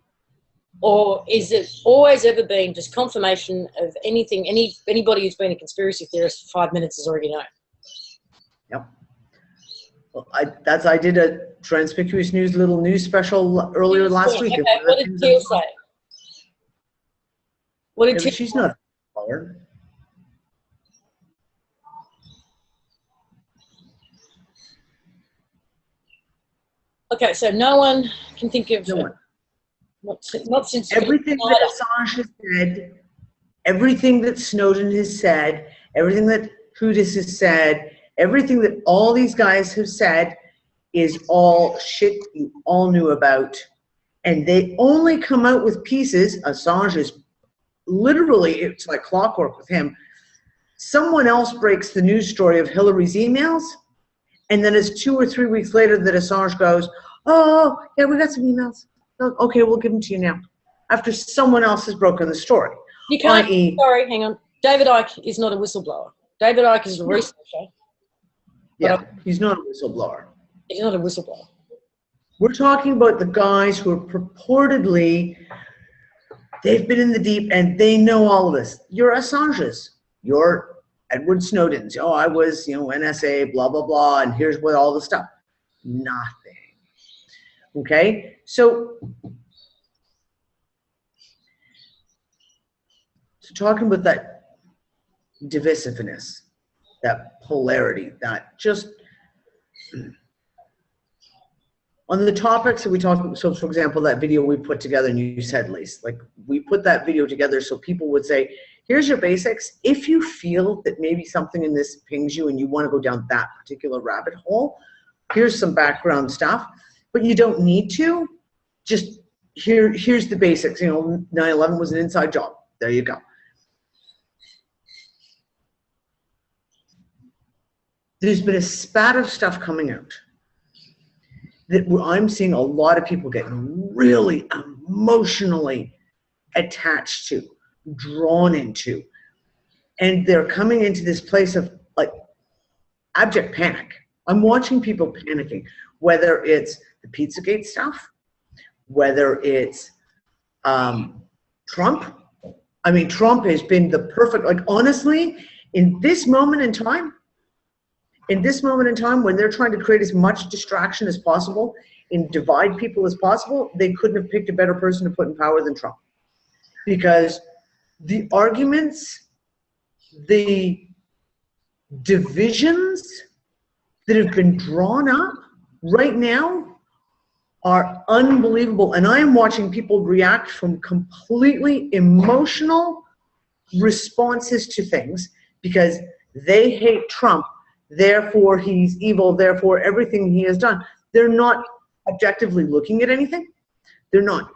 Or is it always ever been just confirmation of anything, anybody who's been a conspiracy theorist for 5 minutes has already known? Yep. Well, I did a Transpicuous News little news special earlier last week. Okay, what did Teal say? What did Teal say? She's not a caller. Okay, so no one can think of... No one. Not since everything that Assange has said, everything that Snowden has said, everything that Houthis has said, everything that all these guys have said is all shit you all knew about. And they only come out with pieces. Assange is literally, it's like clockwork with him. Someone else breaks the news story of Hillary's emails, and then it's 2 or 3 weeks later that Assange goes, oh, yeah, we got some emails. Okay, we'll give them to you now. After someone else has broken the story. You can't, sorry, hang on. David Icke is not a whistleblower. David Icke is a researcher. Yeah, he's not a whistleblower. He's not a whistleblower. We're talking about the guys who are purportedly, they've been in the deep and they know all of this. You're Assange's. You're Edward Snowden's, oh, I was, NSA, blah, blah, blah, and here's what all the stuff. Nothing. Okay? So talking about that divisiveness, that polarity, that just on the topics that we talked about. So for example, that video we put together, and you said, Lise, like we put that video together so people would say, here's your basics. If you feel that maybe something in this pings you and you want to go down that particular rabbit hole, here's some background stuff, but you don't need to. Just here's the basics. 9/11 was an inside job. There you go. There's been a spat of stuff coming out that I'm seeing a lot of people getting really emotionally attached to, drawn into, and they're coming into this place of like abject panic. I'm watching people panicking, whether it's the Pizzagate stuff, whether it's Trump. I mean, Trump has been the perfect, like honestly, in this moment in time, when they're trying to create as much distraction as possible and divide people as possible, they couldn't have picked a better person to put in power than Trump. Because the arguments, the divisions that have been drawn up right now are unbelievable. And I am watching people react from completely emotional responses to things because they hate Trump. Therefore, he's evil. Therefore, everything he has done. They're not objectively looking at anything. They're not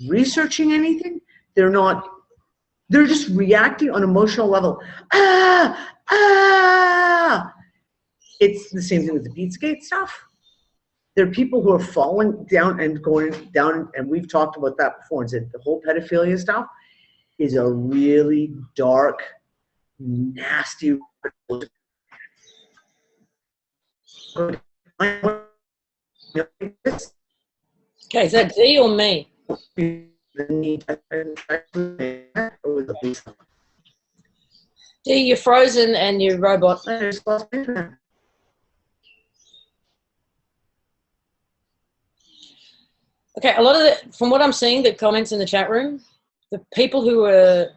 researching anything. They're just reacting on emotional level. It's the same thing with the Pizzagate stuff. There are people who are falling down and going down, and we've talked about that before, and said the whole pedophilia stuff is a really dark, nasty. Okay, is that D or me? D, you're frozen and you're robot. Okay, a lot of from what I'm seeing, the comments in the chat room, the people who are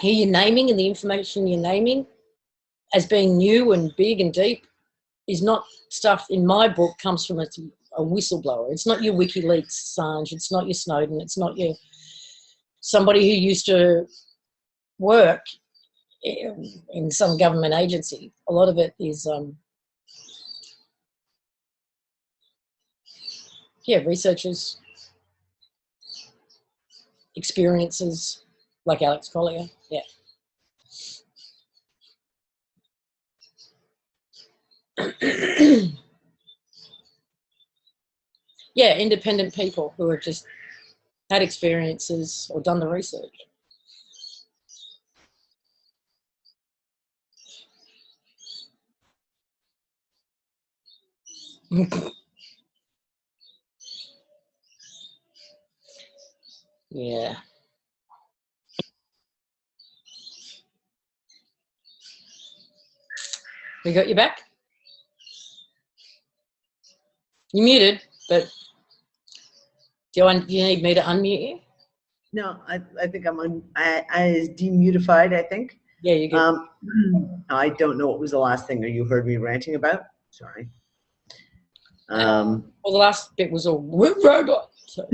here you're naming and the information you're naming as being new and big and deep is not stuff in my book comes from a whistleblower. It's not your WikiLeaks Assange. It's not your Snowden. It's not your somebody who used to work in some government agency. A lot of it is, researchers, experiences like Alex Collier. Yeah. Yeah, independent people who have just had experiences or done the research. Yeah. We got you back? You muted, but do you need me to unmute you? No, I think I demutified, I think. Yeah, you good. I don't know what was the last thing you heard me ranting about. Sorry. Well, the last bit was a robot. So.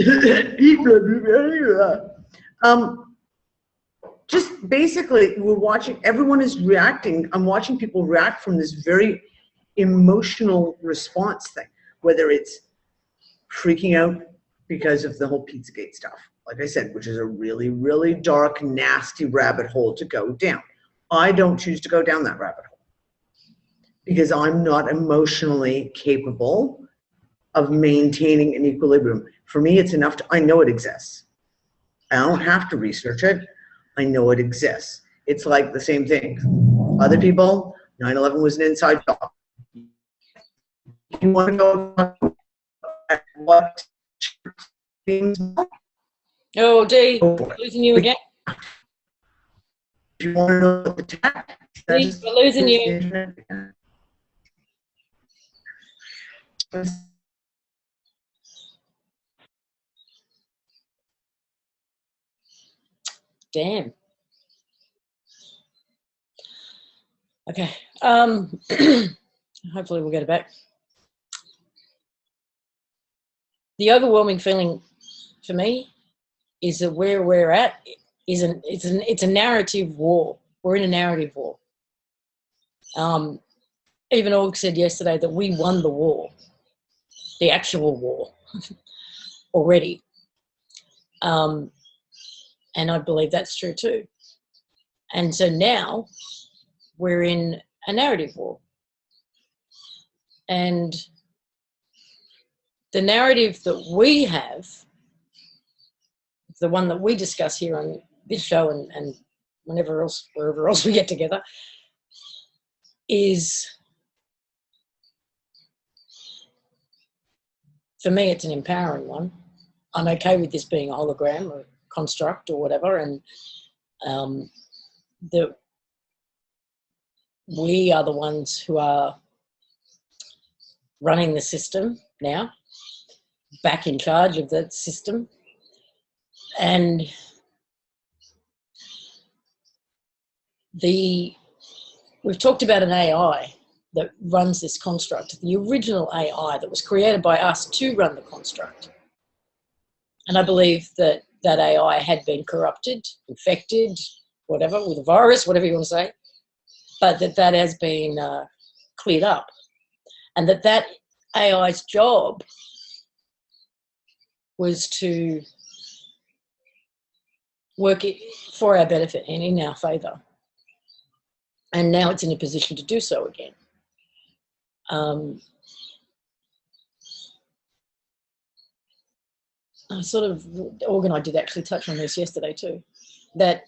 Just basically, we're watching, everyone is reacting. I'm watching people react from this very emotional response thing, whether it's freaking out because of the whole Pizzagate stuff, like I said, which is a really, really dark, nasty rabbit hole to go down. I don't choose to go down that rabbit hole because I'm not emotionally capable of maintaining an equilibrium. For me, it's enough I know it exists. I don't have to research it. I know it exists. It's like the same thing. Other people, 9/11 was an inside job. You want to go at what things? Oh, D, losing you again. If you want to know what the tactics We're losing you. Damn. Okay. Hopefully we'll get it back. The overwhelming feeling for me is that where we're at it's a narrative war. We're in a narrative war. Even Aug said yesterday that we won the war, the actual war, already. And I believe that's true too. And so now we're in a narrative war. And the narrative that we have, the one that we discuss here on this show and wherever else we get together, is, for me, it's an empowering one. I'm okay with this being a hologram or construct or whatever, and that we are the ones who are running the system now, back in charge of that system. And we've talked about an AI that runs this construct, the original AI that was created by us to run the construct. And I believe that that AI had been corrupted, infected, whatever, with a virus, whatever you want to say, but that has been cleared up. And that AI's job was to work for our benefit and in our favour. And now it's in a position to do so again. Aug and I did actually touch on this yesterday too, that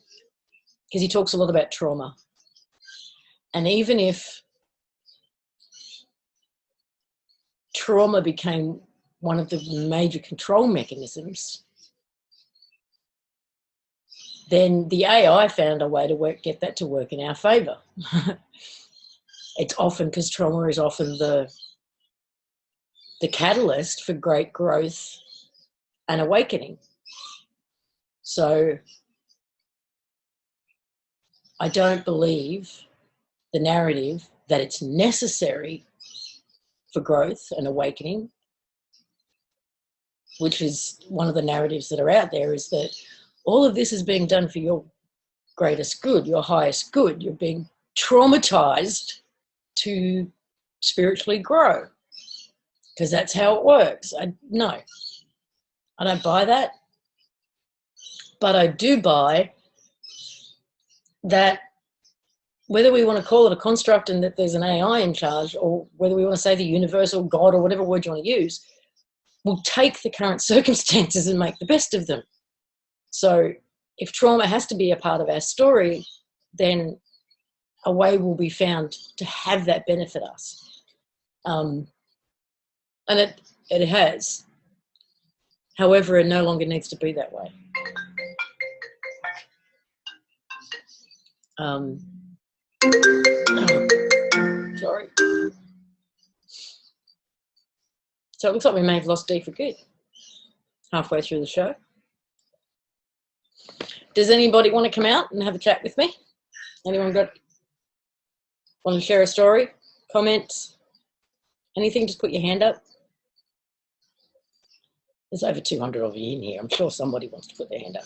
because he talks a lot about trauma. And even if trauma became one of the major control mechanisms, then the AI found a way to get that to work in our favour. It's often because trauma is often the catalyst for great growth and awakening. So I don't believe the narrative that it's necessary for growth and awakening, which is one of the narratives that are out there, is that all of this is being done for your greatest good, your highest good. You're being traumatized to spiritually grow because that's how it works. No, I don't buy that. But I do buy that whether we want to call it a construct and that there's an AI in charge, or whether we want to say the universe or God or whatever word you want to use, will take the current circumstances and make the best of them. So if trauma has to be a part of our story, then a way will be found to have that benefit us. And it has. However, it no longer needs to be that way. Sorry. So it looks like we may have lost Dee for good halfway through the show. Does anybody want to come out and have a chat with me? Anyone want to share a story, comments, anything? Just put your hand up. There's over 200 of you in here. I'm sure somebody wants to put their hand up.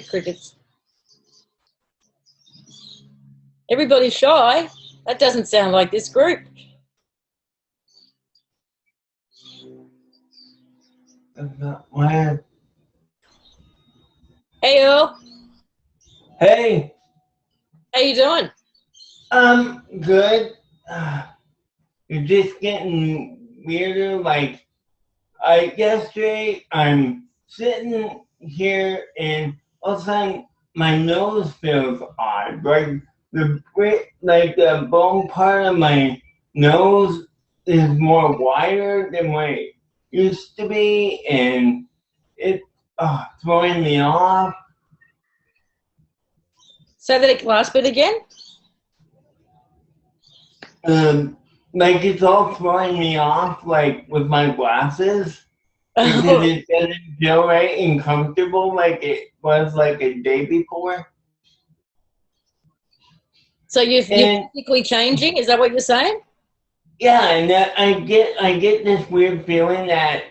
Crickets. Everybody's shy. That doesn't sound like this group. Hey, Earl. Hey. How you doing? Good. You're just getting weirder. Like, yesterday, I'm sitting here and all of a sudden my nose feels odd. Like the bone part of my nose is more wider than what it used to be, and it's throwing me off. Say that last bit again. Like it's all throwing me off, like with my glasses, because it doesn't feel right and comfortable like it was like a day before. So you're physically changing? Is that what you're saying? Yeah, and I get this weird feeling that,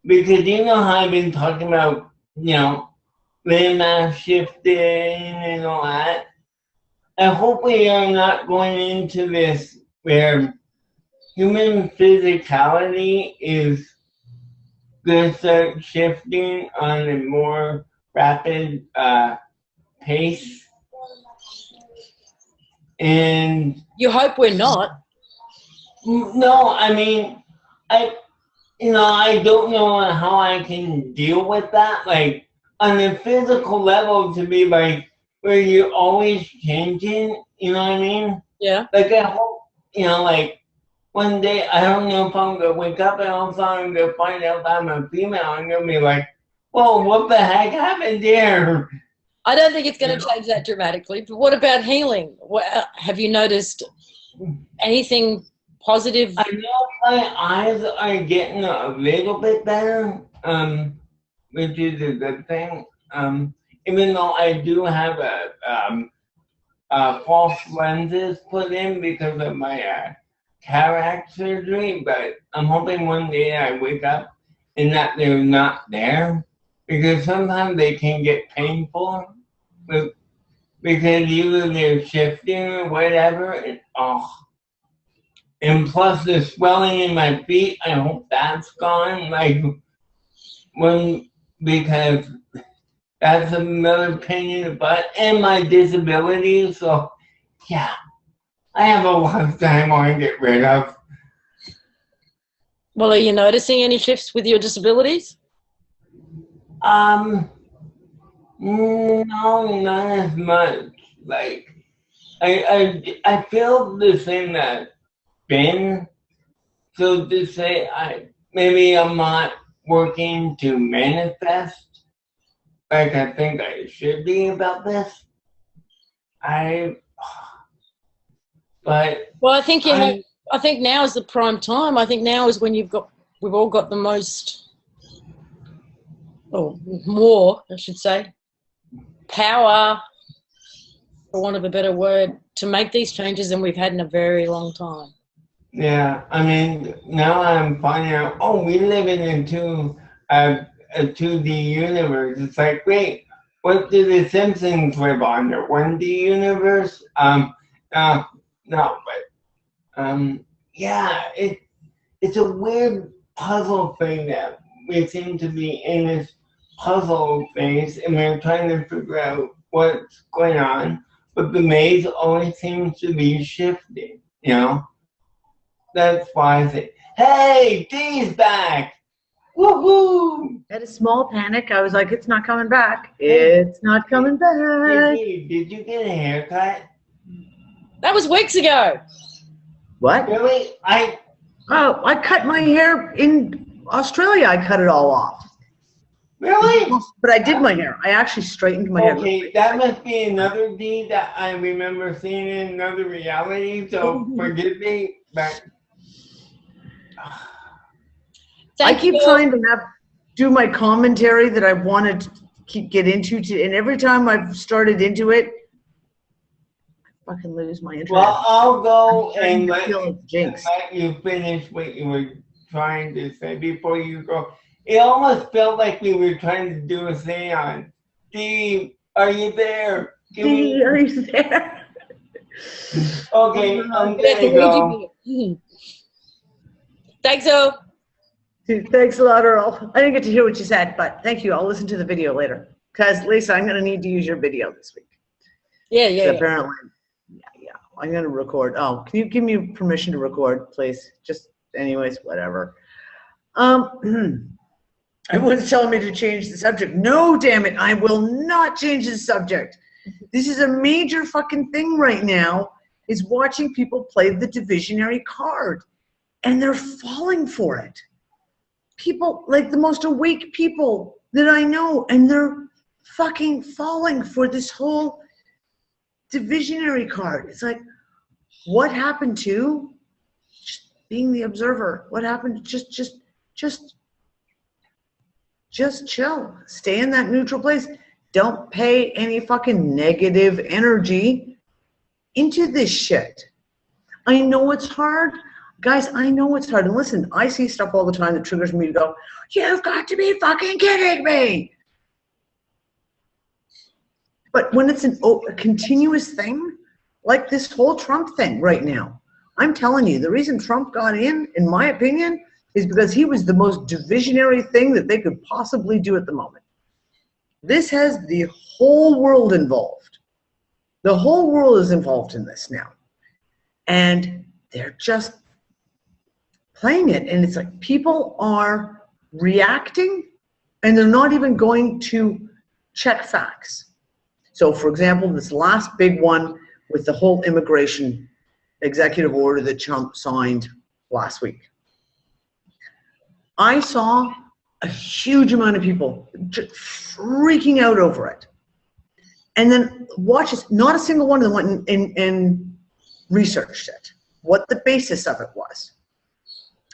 because you know how I've been talking about, you know, landmass shifting and all that. I hope we are not going into this where human physicality is going to start shifting on a more rapid pace. And you hope we're not. No, I mean, I don't know how I can deal with that. Like on a physical level, to be like where you're always changing. You know what I mean? Yeah. Like I hope, like one day I don't know if I'm gonna wake up and all of a sudden I'm gonna find out that I'm a female. I'm gonna be like, whoa, what the heck happened there? I don't think it's going to change that dramatically. But what about healing? Have you noticed anything positive? I know my eyes are getting a little bit better, which is a good thing. Even though I do have false lenses put in because of my cataract surgery, but I'm hoping one day I wake up and that they're not there, because sometimes they can get painful, because either they're shifting or whatever, and plus the swelling in my feet, I hope that's gone. Like because that's another pain in the butt, and my disability. So yeah, I have a lot of time I want to get rid of. Well, are you noticing any shifts with your disabilities? No, not as much. Like I feel the same that Ben. So to say, maybe I'm not working to manifest like I think I should be about this. But well, I think you have. I think now is the prime time. I think now is when we've all got the most, or more, I should say, power, for want of a better word, to make these changes than we've had in a very long time. Yeah, I mean, now I'm finding out, we live in a 2D universe. It's like, wait, what do the Simpsons live on? Their 1D universe? No, but yeah, it's a weird puzzle thing that we seem to be in this puzzle phase, and we're trying to figure out what's going on. But the maze always seems to be shifting, That's why I say, hey, Dee's back! Woohoo! Had a small panic. I was like, it's not coming back. It's not coming back. Hey, did you get a haircut? That was weeks ago. What? Really? I cut my hair in Australia. I cut it all off. Really? But I did my hair. I actually straightened my hair. Okay, that must be another D that I remember seeing in another reality, so forgive me, but... I keep trying to do my commentary that I wanted to get into, and every time I've started into it, I fucking lose my interest. Well, I'll go and let you finish what you were trying to say before you go. It almost felt like we were trying to do a seance. Steve, are you there? Steve, are you there? Okay, I'm gonna go. Thanks, O. Thanks a lot, Earl. I didn't get to hear what you said, but thank you. I'll listen to the video later. Because, Lisa, I'm going to need to use your video this week. Yeah. Apparently, yeah. I'm going to record. Oh, can you give me permission to record, please? Just, anyways, whatever. Everyone's telling me to change the subject. No, damn it. I will not change the subject. This is a major fucking thing right now, is watching people play the divisionary card. And they're falling for it. People, like the most awake people that I know, and they're fucking falling for this whole divisionary card. It's like, what happened to just being the observer? What happened to just chill. Stay in that neutral place. Don't pay any fucking negative energy into this shit. I know it's hard. Guys, I know it's hard. And listen, I see stuff all the time that triggers me to go, you've got to be fucking kidding me. But when it's a continuous thing, like this whole Trump thing right now, I'm telling you, the reason Trump got in my opinion, is because he was the most divisionary thing that they could possibly do at the moment. This has the whole world involved. The whole world is involved in this now. And they're just playing it. And it's like people are reacting and they're not even going to check facts. So for example, this last big one with the whole immigration executive order that Trump signed last week. I saw a huge amount of people just freaking out over it. And then watch this, not a single one of them went and researched it, what the basis of it was.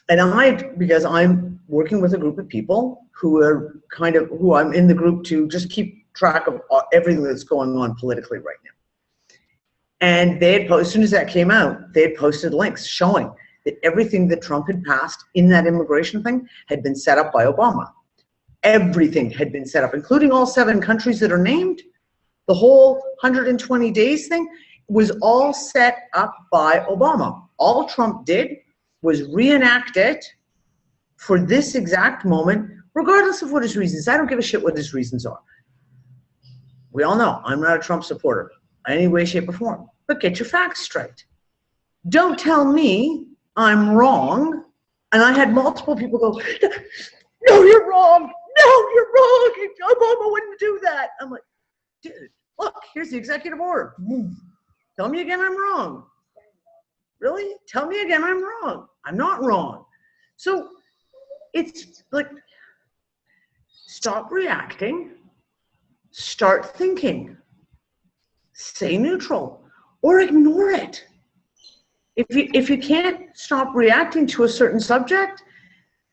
And because I'm working with a group of people who are who I'm in the group to just keep track of everything that's going on politically right now. And they had posted, as soon as that came out, they had posted links showing that everything that Trump had passed in that immigration thing had been set up by Obama. Everything had been set up, including all 7 countries that are named. The whole 120 days thing was all set up by Obama. All Trump did was reenact it for this exact moment, regardless of what his reasons. I don't give a shit what his reasons are. We all know I'm not a Trump supporter in any way, shape, or form. But get your facts straight. Don't tell me I'm wrong. And I had multiple people go, no, you're wrong. No, you're wrong. Obama wouldn't do that. I'm like, dude, look, here's the executive order. Tell me again I'm wrong. Really? Tell me again I'm wrong. I'm not wrong. So it's like, stop reacting. Start thinking. Stay neutral or ignore it. If you can't stop reacting to a certain subject,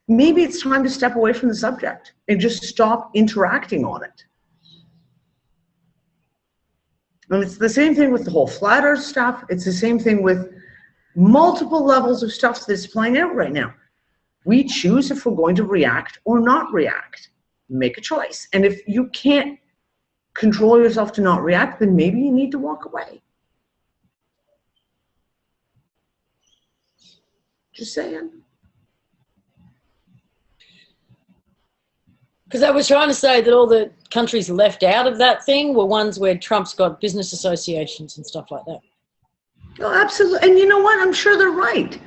maybe it's time to step away from the subject and just stop interacting on it. And it's the same thing with the whole flat earth stuff. It's the same thing with multiple levels of stuff that's playing out right now. We choose if we're going to react or not react. Make a choice. And if you can't control yourself to not react, then maybe you need to walk away. Just saying. Because I was trying to say that all the countries left out of that thing were ones where Trump's got business associations and stuff like that. Oh, absolutely. And you know what? I'm sure they're right.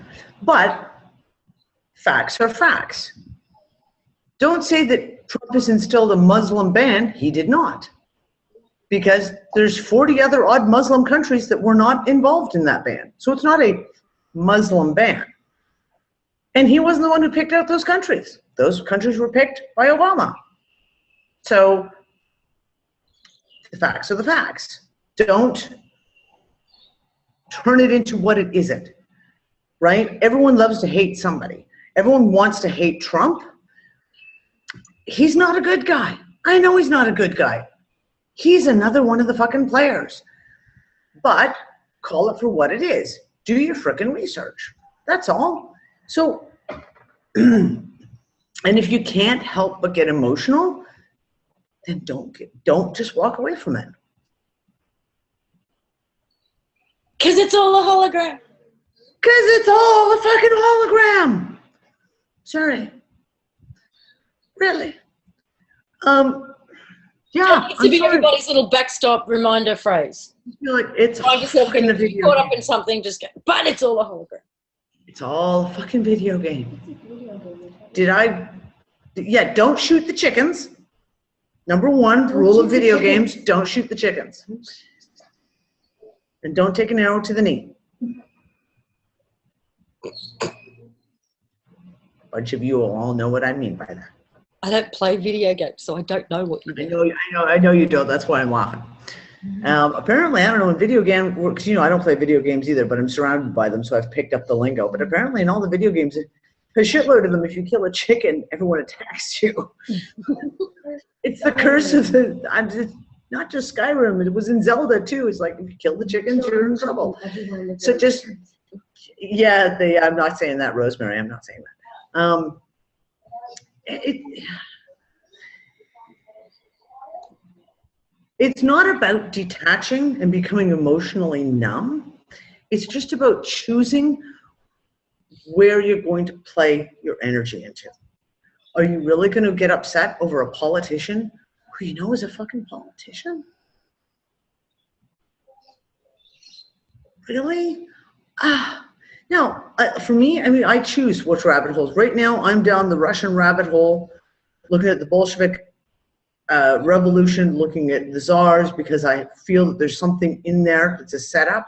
But facts are facts. Don't say that Trump has instilled a Muslim ban. He did not. Because there's 40 other odd Muslim countries that were not involved in that ban. So it's not a Muslim ban. And he wasn't the one who picked out those countries. Those countries were picked by Obama. So the facts are the facts. Don't turn it into what it isn't, right? Everyone loves to hate somebody. Everyone wants to hate Trump. He's not a good guy. I know he's not a good guy. He's another one of the fucking players. But call it for what it is. Do your frickin' research. That's all. So, and if you can't help but get emotional, then don't just walk away from it. Because it's all a hologram. Because it's all a fucking hologram. Sorry. Really. Yeah. It needs to be everybody's little backstop reminder phrase. I feel like it's Find yourself in the video caught up in something, just go, but it's all a hologram. It's all a fucking video game. Yeah, don't shoot the chickens. Number 1 rule of video games, don't shoot the chickens. And don't take an arrow to the knee. A bunch of you will all know what I mean by that. I don't play video games, so I don't know what you do. I know you don't. That's why I'm laughing. Apparently, I don't know, in video game, because, I don't play video games either, but I'm surrounded by them, so I've picked up the lingo. But apparently in all the video games, a shitload of them, if you kill a chicken, everyone attacks you. It's the curse of not just Skyrim, it was in Zelda too. It's like, if you kill the chickens, you're in trouble. So just, I'm not saying that, Rosemary, I'm not saying that. It's not about detaching and becoming emotionally numb. It's just about choosing where you're going to play your energy into. Are you really going to get upset over a politician who you know is a fucking politician? Really? No, for me, I mean, I choose which rabbit holes. Right now, I'm down the Russian rabbit hole, looking at the Bolshevik revolution, looking at the czars, because I feel that there's something in there that's a setup,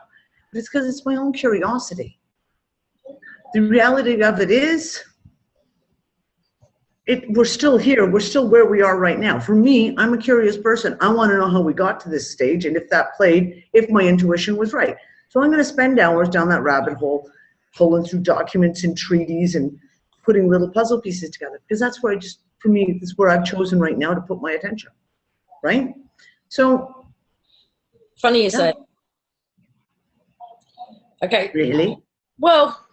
but it's because it's my own curiosity. The reality of it is, we're still here, we're still where we are right now. For me, I'm a curious person. I want to know how we got to this stage, and if that played, if my intuition was right. So I'm going to spend hours down that rabbit hole, pulling through documents and treaties and putting little puzzle pieces together, because that's where for me, this is where I've chosen right now to put my attention, right? So. Funny you say. Okay. Really? Well,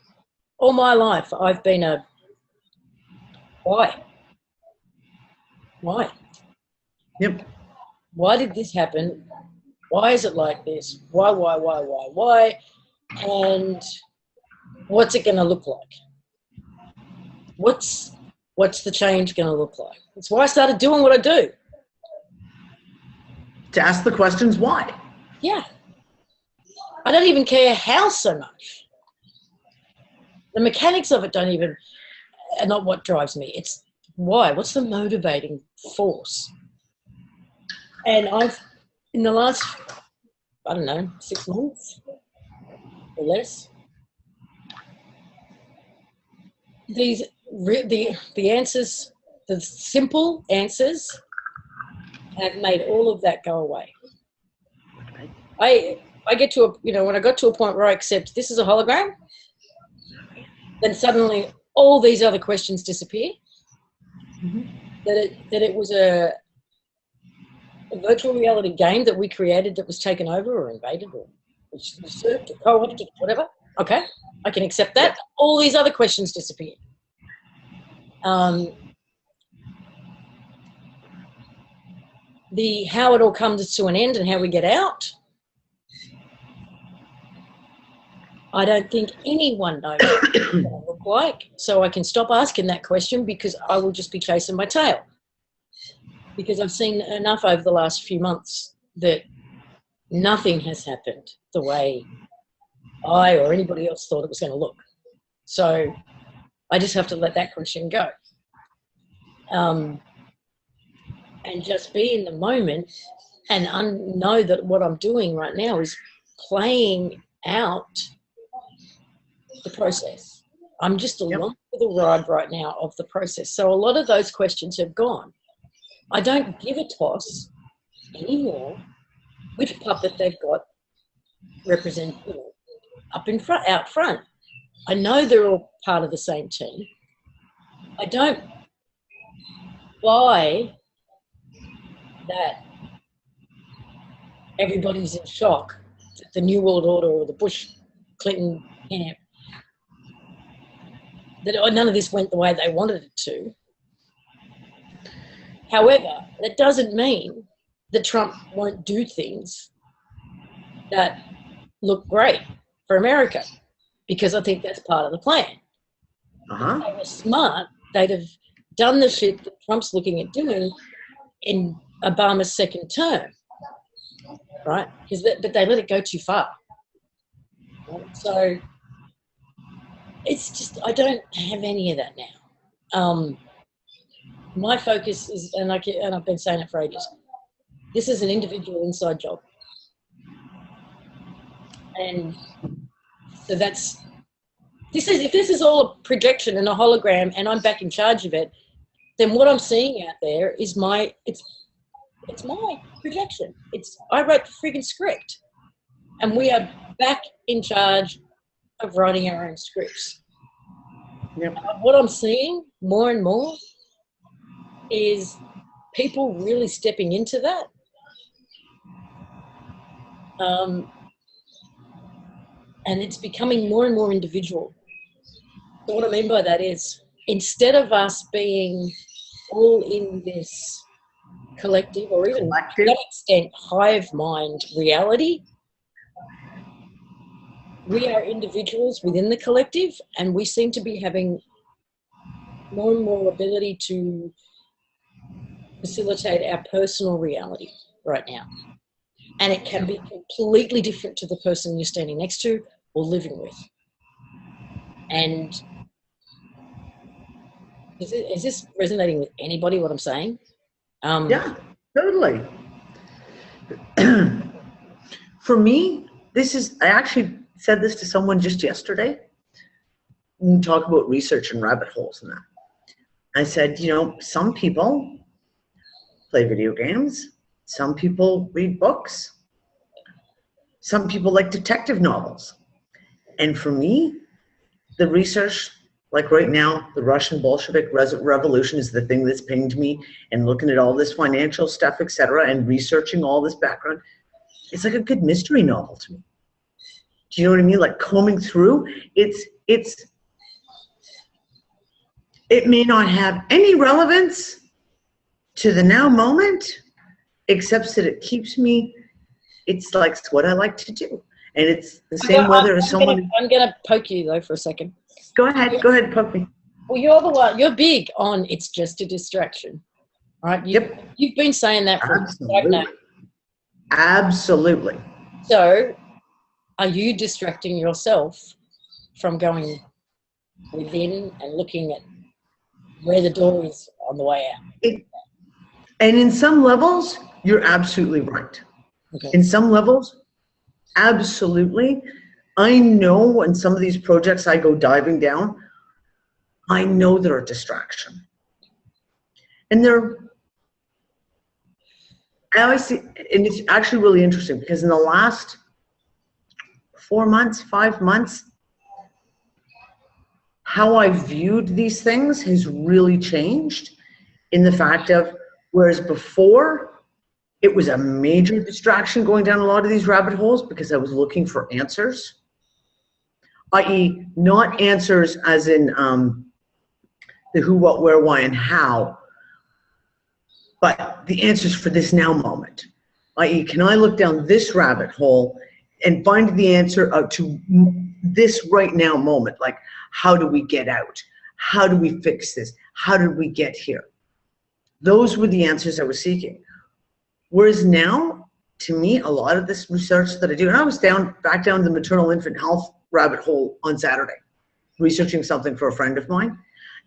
all my life I've been why? Why? Yep. Why did this happen? Why is it like this? Why? And what's it going to look like? What's the change going to look like? That's why I started doing what I do. To ask the questions why. Yeah. I don't even care how so much. The mechanics of it are not what drives me. It's why. What's the motivating force? And in the last, 6 months or less, the answers, the simple answers, have made all of that go away. I get to when I got to a point where I accept this is a hologram, then suddenly all these other questions disappear. Mm-hmm. That it was a virtual reality game that we created that was taken over or invaded or usurped or co-opted, whatever. Okay, I can accept that. All these other questions disappear. How it all comes to an end and how we get out, I don't think anyone knows what it's going to look like. So I can stop asking that question, because I will just be chasing my tail. Because I've seen enough over the last few months that nothing has happened the way I or anybody else thought it was going to look. So I just have to let that question go. And just be in the moment and know that what I'm doing right now is playing out the process. I'm just along for the ride right now of the process. So a lot of those questions have gone. I don't give a toss anymore which puppet they've got represent up in front, out front. I know they're all part of the same team. I don't buy that everybody's in shock that the New World Order or the Bush-Clinton camp, that none of this went the way they wanted it to. However, that doesn't mean that Trump won't do things that look great for America, because I think that's part of the plan. Uh-huh. If they were smart, they'd have done the shit that Trump's looking at doing in Obama's second term, right? But they let it go too far. So it's just, I don't have any of that now. My focus is, and I've been saying it for ages, this is an individual inside job. And so if this is all a projection and a hologram and I'm back in charge of it, then what I'm seeing out there is it's my projection. I wrote the friggin' script, and we are back in charge of writing our own scripts. Yep. What I'm seeing more and more is people really stepping into that. And it's becoming more and more individual. So what I mean by that is, instead of us being all in this collective or even to some extent hive mind reality, we are individuals within the collective, and we seem to be having more and more ability to facilitate our personal reality right now. And it can be completely different to the person you're standing next to or living with. And is this resonating with anybody, what I'm saying? Yeah, totally. For me, I actually said this to someone just yesterday. We talk about research and rabbit holes and that. I said, some people play video games. Some people read books. Some people like detective novels. And for me, the research, like right now, the Russian Bolshevik Revolution is the thing that's pinged me, and looking at all this financial stuff, etc., and researching all this background, it's like a good mystery novel to me. Do you know what I mean? Like combing through, it may not have any relevance to the now moment, except that it keeps me, it's like what I like to do. And it's the same whether someone... I'm going to poke you, though, for a second. Go ahead, poke me. Well, you're the one, you're big on it's just a distraction, right? You've been saying that for Absolutely. Absolutely. So, are you distracting yourself from going within and looking at where the door is on the way out? And in some levels, you're absolutely right. Okay. In some levels, absolutely. I know in some of these projects I go diving down, I know they're a distraction. And I always see, and it's actually really interesting because in the last 4 months, 5 months, how I viewed these things has really changed in the fact of, whereas before, it was a major distraction going down a lot of these rabbit holes because I was looking for answers, i.e. not answers as in the who, what, where, why, and how, but the answers for this now moment, i.e. can I look down this rabbit hole and find the answer to this right now moment, like how do we get out? How do we fix this? How did we get here? Those were the answers I was seeking. Whereas now, to me, a lot of this research that I do, and I was back down the maternal infant health rabbit hole on Saturday, researching something for a friend of mine.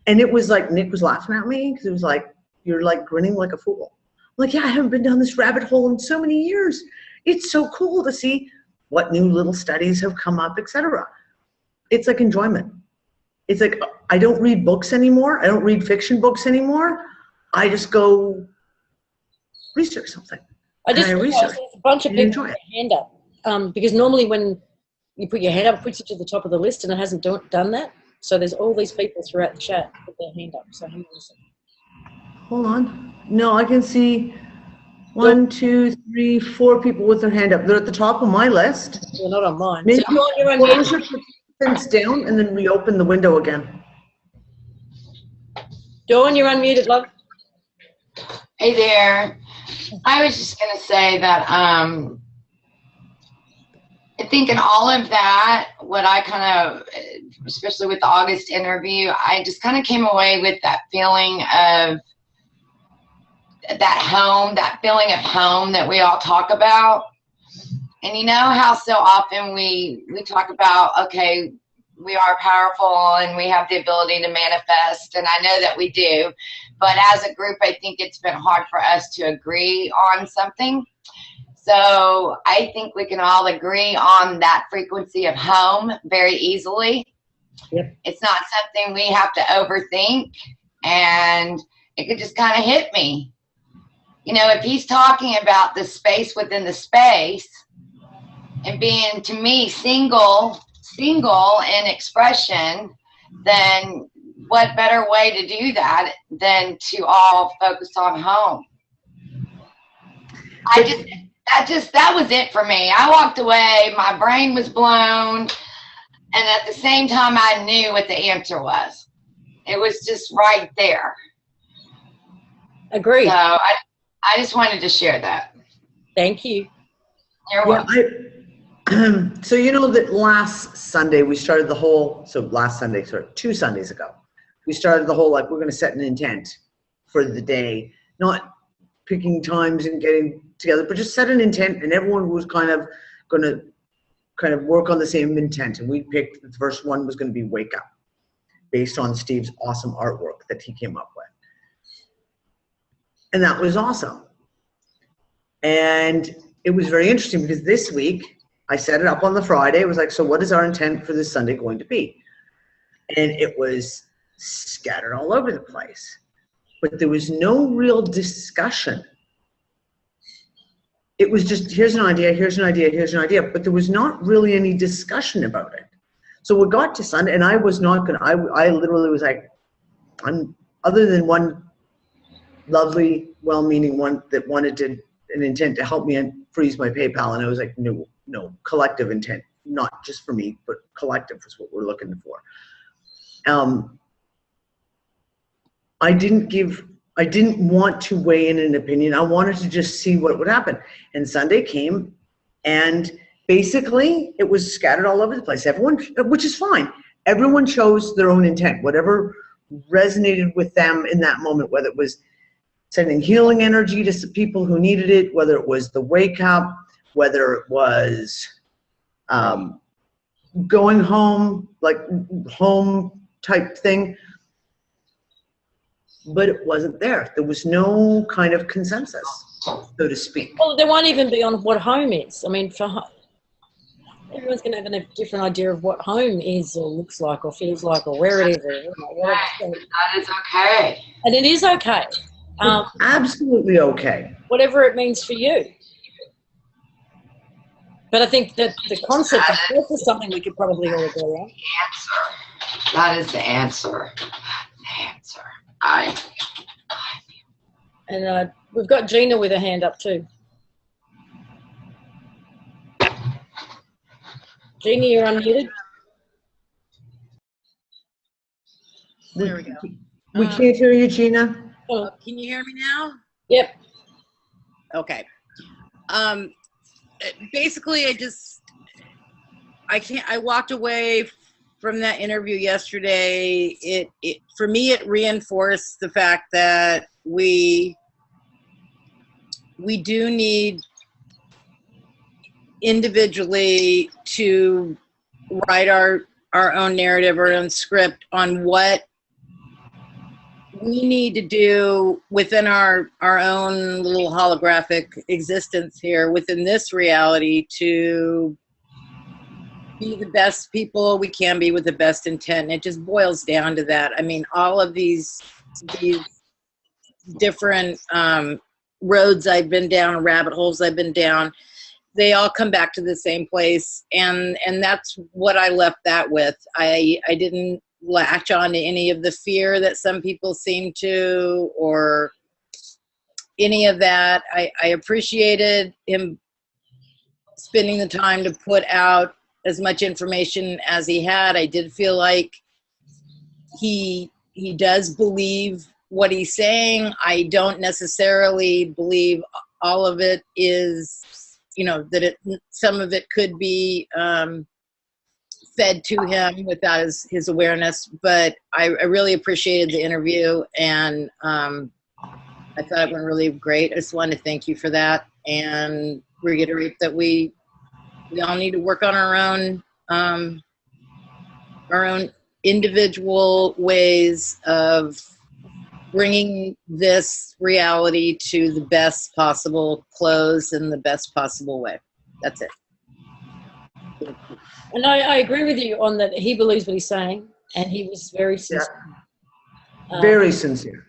And it was like, Nick was laughing at me because it was like, you're like grinning like a fool. I'm like, yeah, I haven't been down this rabbit hole in so many years. It's so cool to see what new little studies have come up, etc. It's like enjoyment. It's like, I don't read books anymore. I don't read fiction books anymore. I just go research something. There's a bunch of people with their hand up because normally when you put your hand up, it puts you to the top of the list, and it hasn't done that. So there's all these people throughout the chat with their hand up. So hang on a second. Hold on. No, I can see 1, 2, 3, 4 people with their hand up. They're at the top of my list. They're not on mine. Maybe so close your participants down and then reopen the window again. Dawn, you're unmuted, love. Hey there. I was just going to say that I think in all of that, what I kind of, especially with the August interview, I just kind of came away with that feeling of that home, that feeling of home that we all talk about. And you know how so often we talk about, okay, we are powerful and we have the ability to manifest, and I know that we do, but as a group, I think it's been hard for us to agree on something. So I think we can all agree on that frequency of home very easily. Yep. It's not something we have to overthink, and it could just kind of hit me. You know, if he's talking about the space within the space and being, to me, single in expression, then what better way to do that than to all focus on home? That was it for me. I walked away, my brain was blown, and at the same time I knew what the answer was. It was just right there. Agreed. So I just wanted to share that. Thank you. You're welcome. So you know that last Sunday we started the whole, 2 Sundays ago, we started the whole, like, we're going to set an intent for the day, not picking times and getting together, but just set an intent, and everyone was kind of going to work on the same intent. And we picked, the first one was going to be wake up, based on Steve's awesome artwork that he came up with. And that was awesome. And it was very interesting because this week I set it up on the Friday. It was like, so what is our intent for this Sunday going to be? And it was scattered all over the place. But there was no real discussion. It was just, here's an idea, here's an idea, here's an idea. But there was not really any discussion about it. So we got to Sunday, and I was not going to, I literally was like, other than one lovely, well-meaning one that wanted an intent to help me and freeze my PayPal, and I was like, no, collective intent, not just for me, but collective is what we're looking for. I didn't want to weigh in an opinion. I wanted to just see what would happen. And Sunday came, and basically it was scattered all over the place. Everyone, which is fine. Everyone chose their own intent, whatever resonated with them in that moment, whether it was sending healing energy to some people who needed it, whether it was the wake up, whether it was going home, like home type thing. But it wasn't there. There was no kind of consensus, so to speak. Well, there won't even be on what home is. I mean, everyone's going to have a different idea of what home is or looks like or feels like or where it is. Or whatever. That is okay. And it is okay. Absolutely okay. Whatever it means for you. But I think that the concept of is something we could probably all agree on. That is the answer. And we've got Gina with her hand up too. Gina, you're unmuted. There we go. We can't hear you, Gina. Oh. Can you hear me now? Yep. Okay. Basically, I walked away from that interview yesterday. It for me, it reinforced the fact that we do need individually to write our own narrative, our own script on what we need to do within our own little holographic existence here within this reality to be the best people we can be with the best intent. And it just boils down to that. I mean, all of these different roads I've been down, rabbit holes I've been down, they all come back to the same place. And that's what I left that with. I didn't latch on to any of the fear that some people seem to, or any of that. I appreciated him spending the time to put out as much information as he had. I did feel like he does believe what he's saying. I don't necessarily believe all of it is, that some of it could be fed to him without his awareness. But I really appreciated the interview, and I thought it went really great. I just wanted to thank you for that and reiterate that we all need to work on our own individual ways of bringing this reality to the best possible close in the best possible way. That's it. And I agree with you on that. He believes what he's saying, and he was very sincere. Yeah. Very sincere.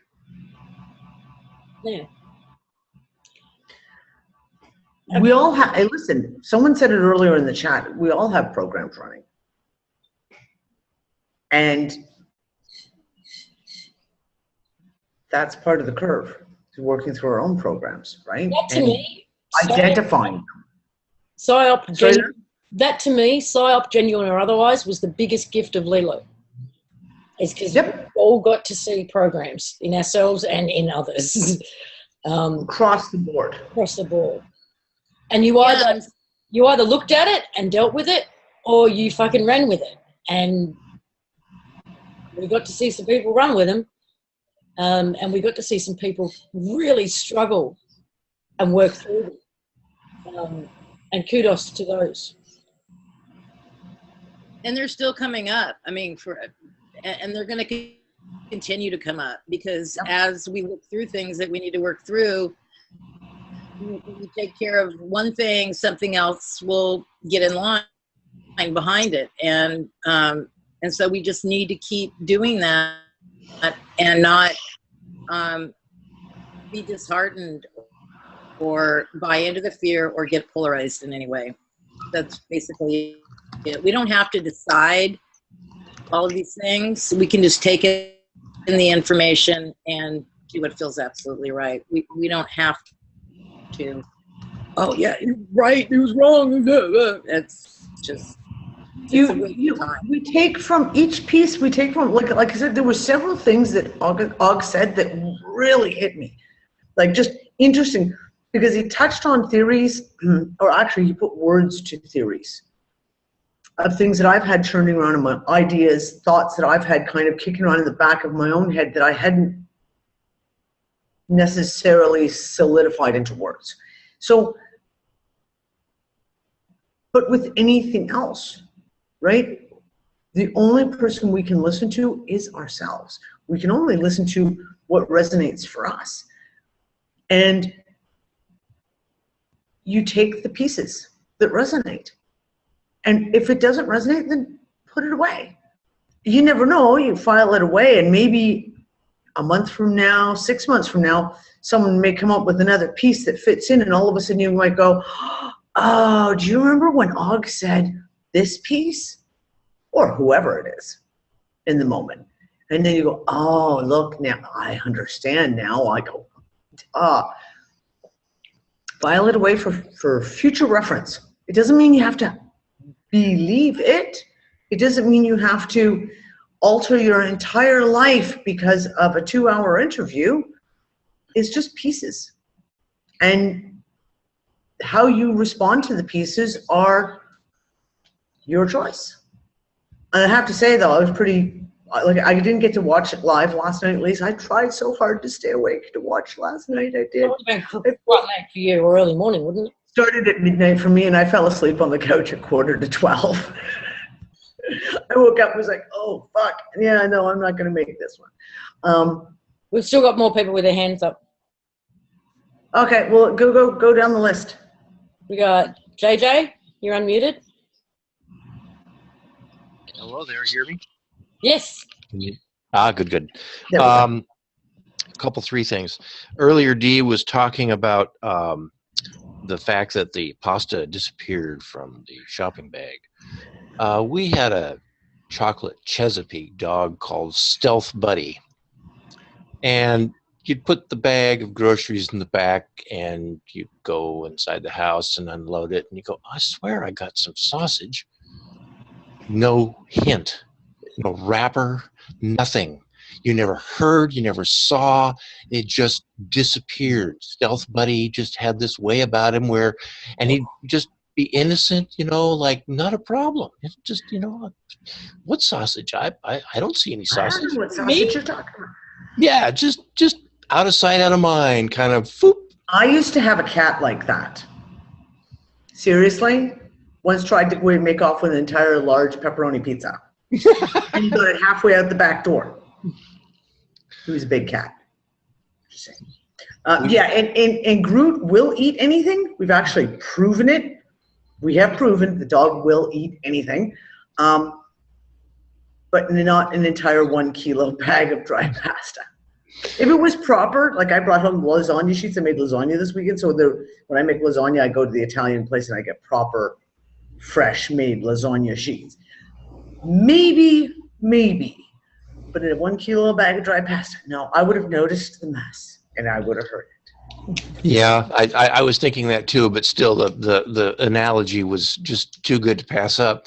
Yeah. We all have, hey, listen, someone said it earlier in the chat, we all have programs running. And that's part of the curve, is working through our own programs, right? That to and me, identifying them. That to me, PSYOP, genuine or otherwise, was the biggest gift of Lilo. It's because we all got to see programs in ourselves and in others. Across the board. Across the board. And you either looked at it and dealt with it, or you fucking ran with it. And we got to see some people run with them. And we got to see some people really struggle and work through them. And kudos to those. And they're still coming up. I mean, and they're going to continue to come up, because as we look through things that we need to work through, we take care of one thing, something else will get in line behind it. And so we just need to keep doing that and not be disheartened or buy into the fear or get polarized in any way. That's basically it. We don't have to decide all of these things. We can just take it in the information and do what feels absolutely right. We don't have to, oh yeah, you're right, it was wrong. It's just, we take from each piece, we take from, like I said, there were several things that Aug said that really hit me. Like, just interesting, because he touched on theories, or actually he put words to theories of things that I've had churning around in my ideas, thoughts that I've had kind of kicking around in the back of my own head that I hadn't necessarily solidified into words. So, but with anything else, right? The only person we can listen to is ourselves. We can only listen to what resonates for us. And you take the pieces that resonate. And if it doesn't resonate, then put it away. You never know, you file it away, and maybe a month from now, 6 months from now, someone may come up with another piece that fits in, and all of a sudden you might go, oh, do you remember when Aug said this piece? Or whoever it is in the moment. And then you go, oh, look, now I understand now. I go, file it away for future reference. It doesn't mean you have to believe it. It doesn't mean you have to alter your entire life because of a 2-hour interview. It's just pieces. And how you respond to the pieces are your choice. And I have to say, though, I was pretty, like, I didn't get to watch it live last night, at least. I tried so hard to stay awake to watch last night. I did. It would have been quite late for you, or early morning, wouldn't it? Started at midnight for me, and I fell asleep on the couch at 11:45. I woke up and was like, oh, fuck. Yeah, no, I'm not going to make this one. We've still got more people with their hands up. Okay, well, go down the list. We got JJ, you're unmuted. Hello there, hear me? Yes. Good. Three things. Earlier, Dee was talking about the fact that the pasta disappeared from the shopping bag. We had a chocolate Chesapeake dog called Stealth Buddy. And you'd put the bag of groceries in the back, and you'd go inside the house and unload it, and you go, I swear I got some sausage. No hint, no wrapper, nothing. You never heard, you never saw, it just disappeared. Stealth Buddy just had this way about him where, and he'd just be innocent, like not a problem. It's just, what sausage? I don't see any sausage. I don't know what sausage you're talking about. Yeah, just out of sight, out of mind, kind of, foop. I used to have a cat like that. Seriously? Once tried to make off with an entire large pepperoni pizza. And he got it halfway out the back door. He was a big cat. Just saying. Yeah, and Groot will eat anything. We've actually proven it. We have proven the dog will eat anything. But not an entire 1 kilo bag of dry pasta. If it was proper, like I brought home lasagna sheets. I made lasagna this weekend. So when I make lasagna, I go to the Italian place and I get proper, fresh made lasagna sheets. Maybe. But in a 1 kilo bag of dry pasta, no, I would have noticed the mess and I would have heard it. Yeah, I was thinking that too, but still the analogy was just too good to pass up.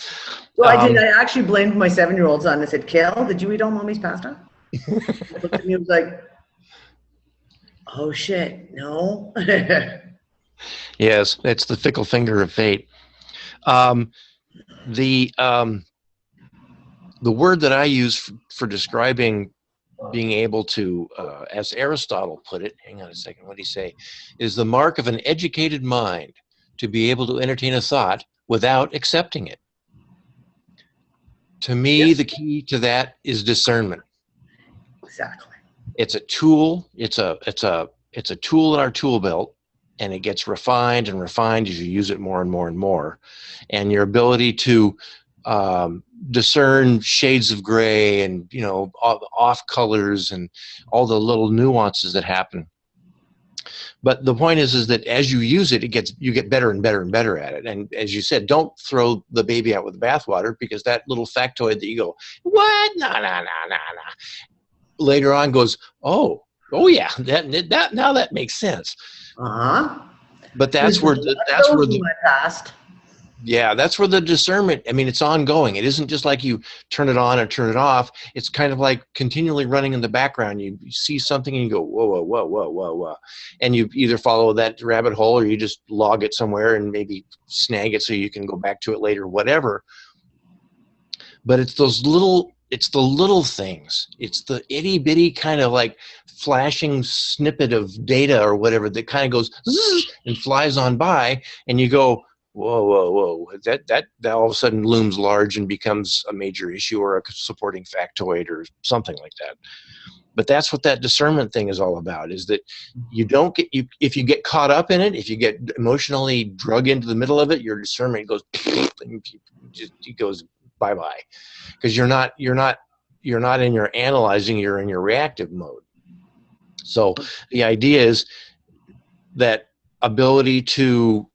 Well, I did. I actually blamed my 7-year-old son. I said, Kale, did you eat all mommy's pasta? He looked at me and was like, oh shit, no. Yes, it's the fickle finger of fate. The word that I use for describing being able to, as Aristotle put it, hang on a second, what did he say? Is the mark of an educated mind to be able to entertain a thought without accepting it. To me, Yes. the key to that is discernment. Exactly. It's a tool. It's a tool in our tool belt, and it gets refined and refined as you use it more and more and more. And your ability to discern shades of gray and, you know, off colors and all the little nuances that happen. But the point is that as you use it, you get better and better and better at it. And as you said, don't throw the baby out with the bathwater, because that little factoid that you go, what? No. Later on goes, oh yeah, that now that makes sense. But that's where my past. Yeah, that's where the discernment, I mean, it's ongoing. It isn't just like you turn it on and turn it off. It's kind of like continually running in the background. You see something and you go, whoa. And you either follow that rabbit hole or you just log it somewhere and maybe snag it so you can go back to it later, whatever. But it's the little things. It's the itty bitty kind of like flashing snippet of data or whatever that kind of goes zzz, and flies on by, and you go, whoa. That all of a sudden looms large and becomes a major issue or a supporting factoid or something like that. But that's what that discernment thing is all about, is that you don't get, if you get caught up in it, if you get emotionally drug into the middle of it, your discernment goes, and it goes bye-bye. Because you're not in your analyzing, you're in your reactive mode. So the idea is that ability to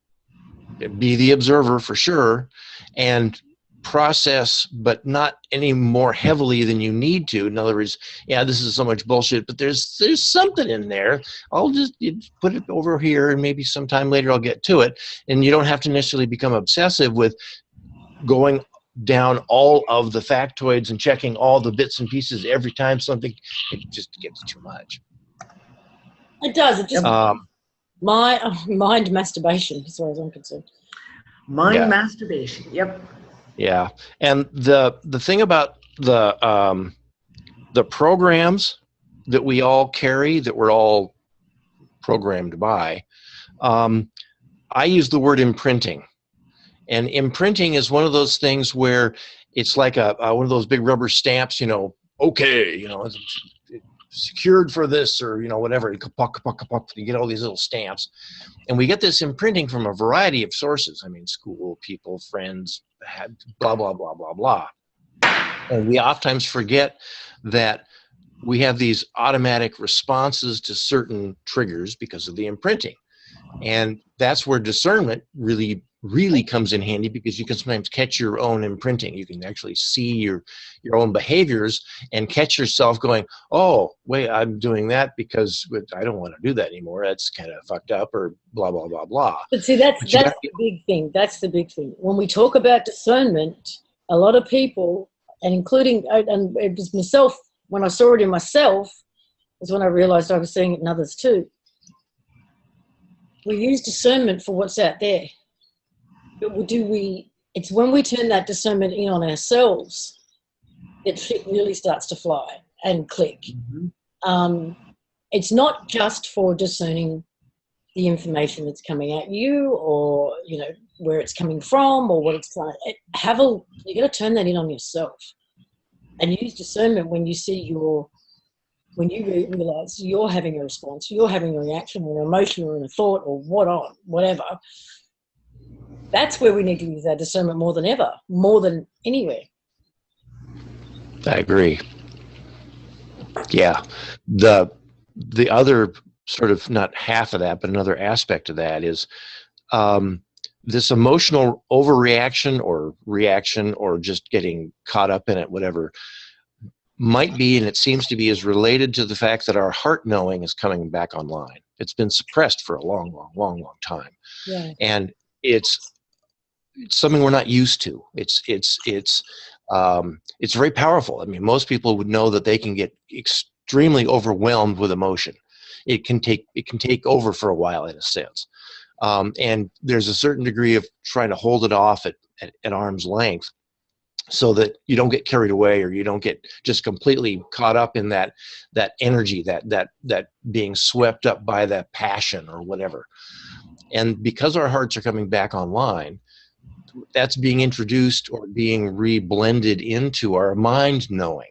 be the observer for sure and process, but not any more heavily than you need to. In other words, yeah, this is so much bullshit, but there's something in there. I'll just put it over here and maybe sometime later I'll get to it. And you don't have to necessarily become obsessive with going down all of the factoids and checking all the bits and pieces every time something, it just gets too much. It does. It just mind masturbation, as far as I'm concerned. Masturbation. Yep. Yeah, and the thing about the programs that we all carry, that we're all programmed by, I use the word imprinting. And imprinting is one of those things where it's like one of those big rubber stamps, you know, okay, you know, it's secured for this or, you know, whatever. You get all these little stamps. And we get this imprinting from a variety of sources. I mean, school, people, friends, blah, blah, blah, blah, blah. And we oftentimes forget that we have these automatic responses to certain triggers because of the imprinting. And that's where discernment really comes in handy, because you can sometimes catch your own imprinting. You can actually see your own behaviors and catch yourself going, oh, wait, I'm doing that because I don't want to do that anymore. That's kind of fucked up, or blah, blah, blah, blah. But see, that's the big thing. That's the big thing. When we talk about discernment, a lot of people, and including, and it was myself, when I saw it in myself, was when I realized I was seeing it in others too. We use discernment for what's out there. But it's when we turn that discernment in on ourselves that shit really starts to fly and click. Mm-hmm. It's not just for discerning the information that's coming at you, or, you know, where it's coming from or what it's trying to you got to turn that in on yourself and use discernment when you see when you realize you're having a response, you're having a reaction or an emotion or a thought or whatever. That's where we need to use our discernment more than ever, more than anywhere. I agree. Yeah. The other sort of, not half of that, but another aspect of that is this emotional overreaction or reaction or just getting caught up in it, whatever, might be, and it seems to be, is related to the fact that our heart knowing is coming back online. It's been suppressed for a long time. Yeah. And it's something we're not used to. It's very powerful. I mean, most people would know that they can get extremely overwhelmed with emotion. It can take over for a while, in a sense. And there's a certain degree of trying to hold it off at arm's length, so that you don't get carried away, or you don't get just completely caught up in that energy, that being swept up by that passion or whatever. And because our hearts are coming back online, that's being introduced or being re-blended into our mind knowing,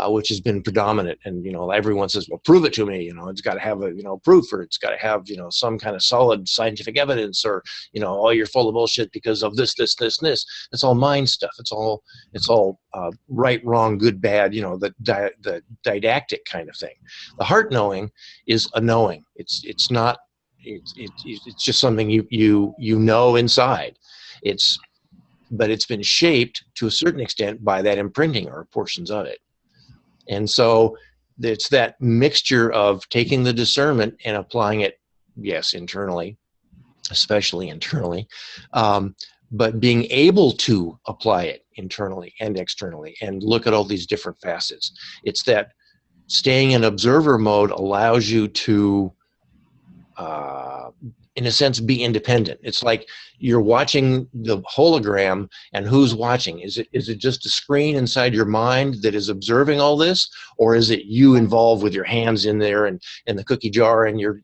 which has been predominant. And, everyone says, well, prove it to me. It's got to have a, proof, or it's got to have, some kind of solid scientific evidence, or, oh, you're full of bullshit because of this. It's all mind stuff. It's all right, wrong, good, bad, the didactic kind of thing. The heart knowing is a knowing. It's not, it's just something you know inside. But it's been shaped to a certain extent by that imprinting or portions of it. And so it's that mixture of taking the discernment and applying it, yes, internally, especially internally, but being able to apply it internally and externally and look at all these different facets. It's that staying in observer mode allows you to, in a sense, be independent. It's like you're watching the hologram, and who's watching? Is it just a screen inside your mind that is observing all this, or is it you involved with your hands in there and in the cookie jar, and you're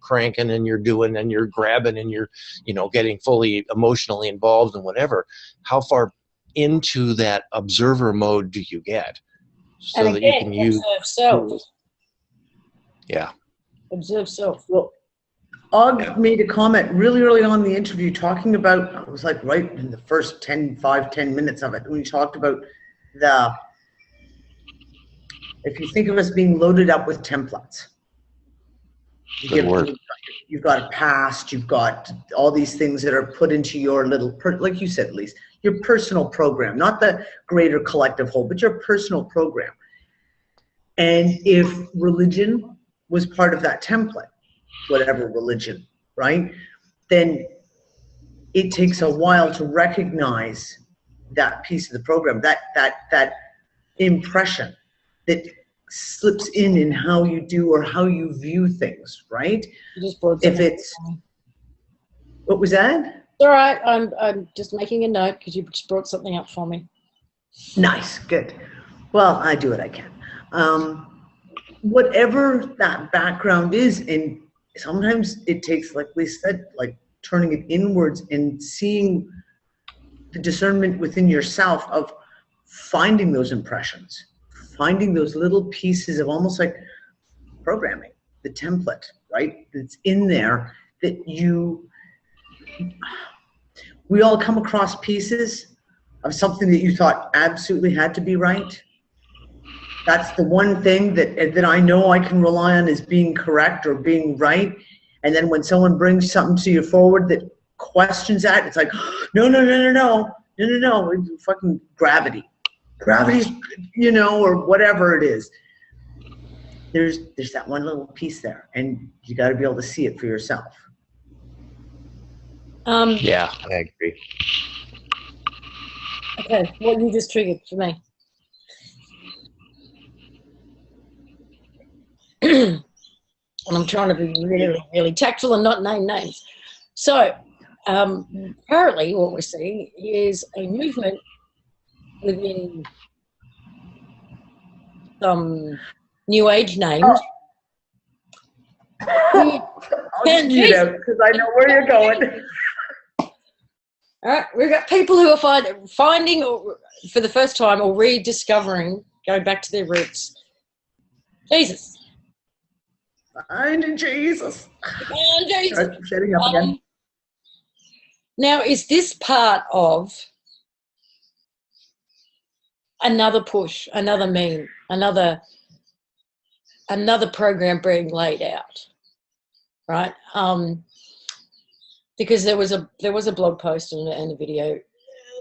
cranking and you're doing and you're grabbing and you're getting fully emotionally involved and whatever? How far into that observer mode do you get, so and that again, you can use observe self. Yeah. Observe self. Well, Aug made a comment really early on in the interview talking about, it was like right in the first 10 minutes of it, when he talked about if you think of us being loaded up with templates. You've got a past, you've got all these things that are put into your little, like you said, Elise, your personal program, not the greater collective whole, but your personal program. And if religion was part of that template, whatever religion, right? Then it takes a while to recognize that piece of the program, that impression that slips in how you do or how you view things, right? If it's, what was that? All right, I'm just making a note because you just brought something up for me. Nice, good. Well, I do what I can. Whatever that background is, and sometimes it takes, like we said, like turning it inwards and seeing the discernment within yourself of finding those impressions, finding those little pieces of almost like programming, the template, right? That's in there that we all come across pieces of something that you thought absolutely had to be right. That's the one thing that I know I can rely on as being correct or being right. And then when someone brings something to you forward that questions that, it's like, no, fucking gravity. Gravity's, or whatever it is. There's that one little piece there, and you got to be able to see it for yourself. Yeah, I agree. Okay, what you just triggered for me. And I'm trying to be really, really tactful and not name names. So apparently what we're seeing is a movement within some new age names. I'll mute out because I know where you're going. All right, we've got people who are finding or for the first time or rediscovering, going back to their roots, Jesus. Finding Jesus. Finding Jesus. Right, setting up again. Now, is this part of another push, another meme, another another program being laid out, right? Because there was a blog post and a video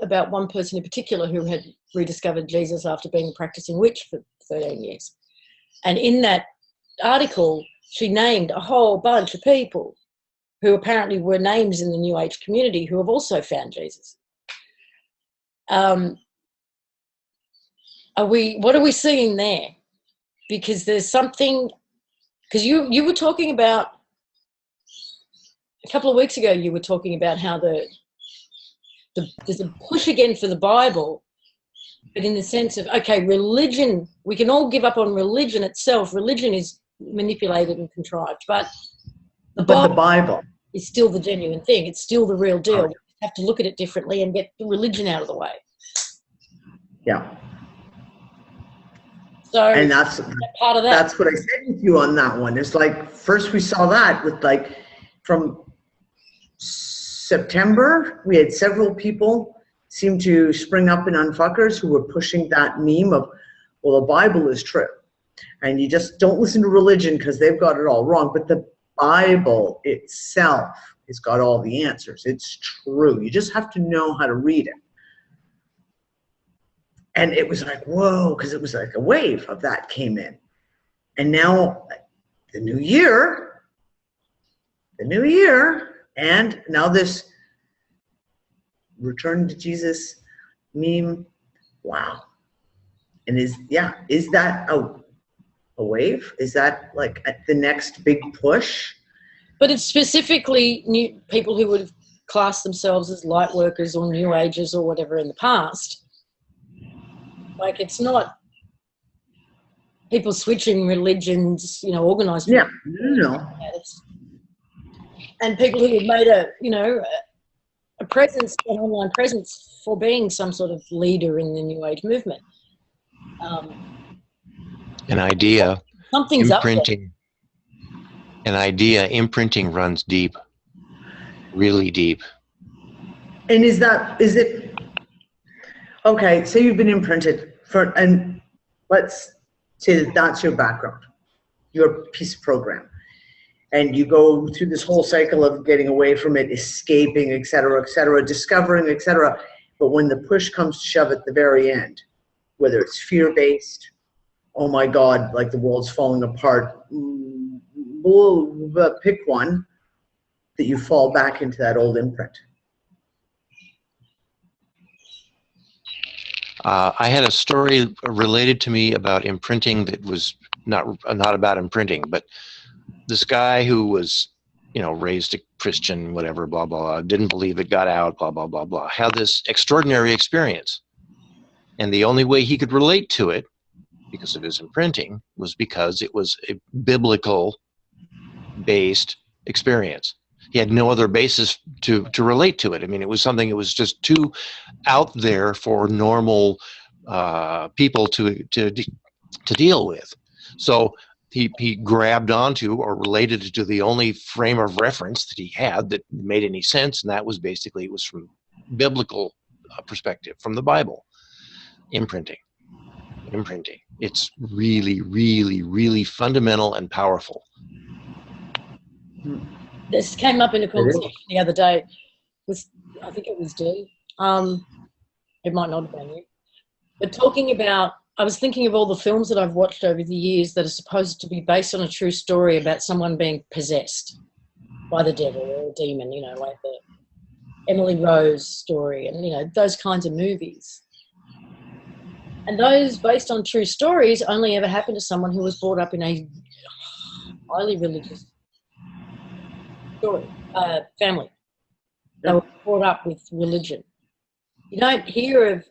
about one person in particular who had rediscovered Jesus after being a practicing witch for 13 years. And in that article, she named a whole bunch of people who apparently were names in the New Age community who have also found Jesus. What are we seeing there? Because there's something, because you were talking about, a couple of weeks ago, you were talking about how there's a push again for the Bible, but in the sense of, okay, religion, we can all give up on religion itself. Religion is manipulated and contrived, but the Bible is still the genuine thing. It's still the real deal. We have to look at it differently and get the religion out of the way. Yeah. So, and that's part of that. That's what I said with you on that one. It's like, first we saw that with, like, from September, we had several people seem to spring up in Unfuckers who were pushing that meme of, well, the Bible is true. And you just don't listen to religion because they've got it all wrong. But the Bible itself has got all the answers. It's true. You just have to know how to read it. And it was like, whoa, because it was like a wave of that came in. And now the new year, and now this return to Jesus meme, wow. And is that a wave? Is that like the next big push? But it's specifically new people who would have classed themselves as light workers or New Agers or whatever in the past. Like, it's not people switching religions, organized. Yeah, no. And people who have made a presence, an online presence for being some sort of leader in the New Age movement. An idea. Something's imprinting. An idea imprinting runs deep, really deep. And is it? Okay, so you've been imprinted and let's say that that's your background, your piece of program. And you go through this whole cycle of getting away from it, escaping, et cetera, discovering, et cetera. But when the push comes to shove at the very end, whether it's fear-based, oh my God, like the world's falling apart, pick one, that you fall back into that old imprint. I had a story related to me about imprinting that was not about imprinting, but this guy who was, raised a Christian, whatever, blah, blah, didn't believe it, got out, blah, blah, blah, blah, had this extraordinary experience. And the only way he could relate to it, because of his imprinting, was because it was a biblical-based experience. He had no other basis to relate to it. I mean, it was something that was just too out there for normal people to deal with. So he grabbed onto or related it to the only frame of reference that he had that made any sense, and that was basically, it was from biblical perspective, from the Bible. Imprinting. It's really, really, really fundamental and powerful. This came up in a conversation the other day with, I think it was Dee. It might not have been you. But talking about, I was thinking of all the films that I've watched over the years that are supposed to be based on a true story about someone being possessed by the devil or a demon, like the Emily Rose story and, those kinds of movies. And those based on true stories only ever happen to someone who was brought up in a highly religious family. They were brought up with religion. You don't hear of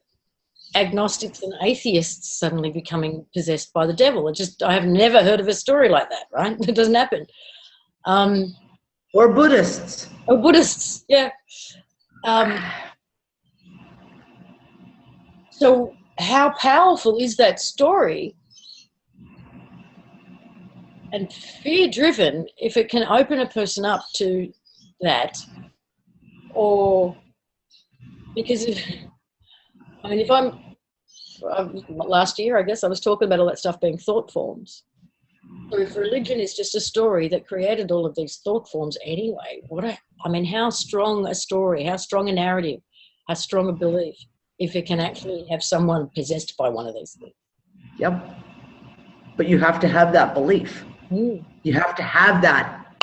agnostics and atheists suddenly becoming possessed by the devil. I have never heard of a story like that, right? It doesn't happen. Or Buddhists. Or Buddhists, yeah. So how powerful is that story? And fear-driven, if it can open a person up to that, or because last year, I guess, I was talking about all that stuff being thought forms. So if religion is just a story that created all of these thought forms anyway, I mean, how strong a story, how strong a narrative, how strong a belief, if it can actually have someone possessed by one of these things. Yep. But you have to have that belief. You have to have that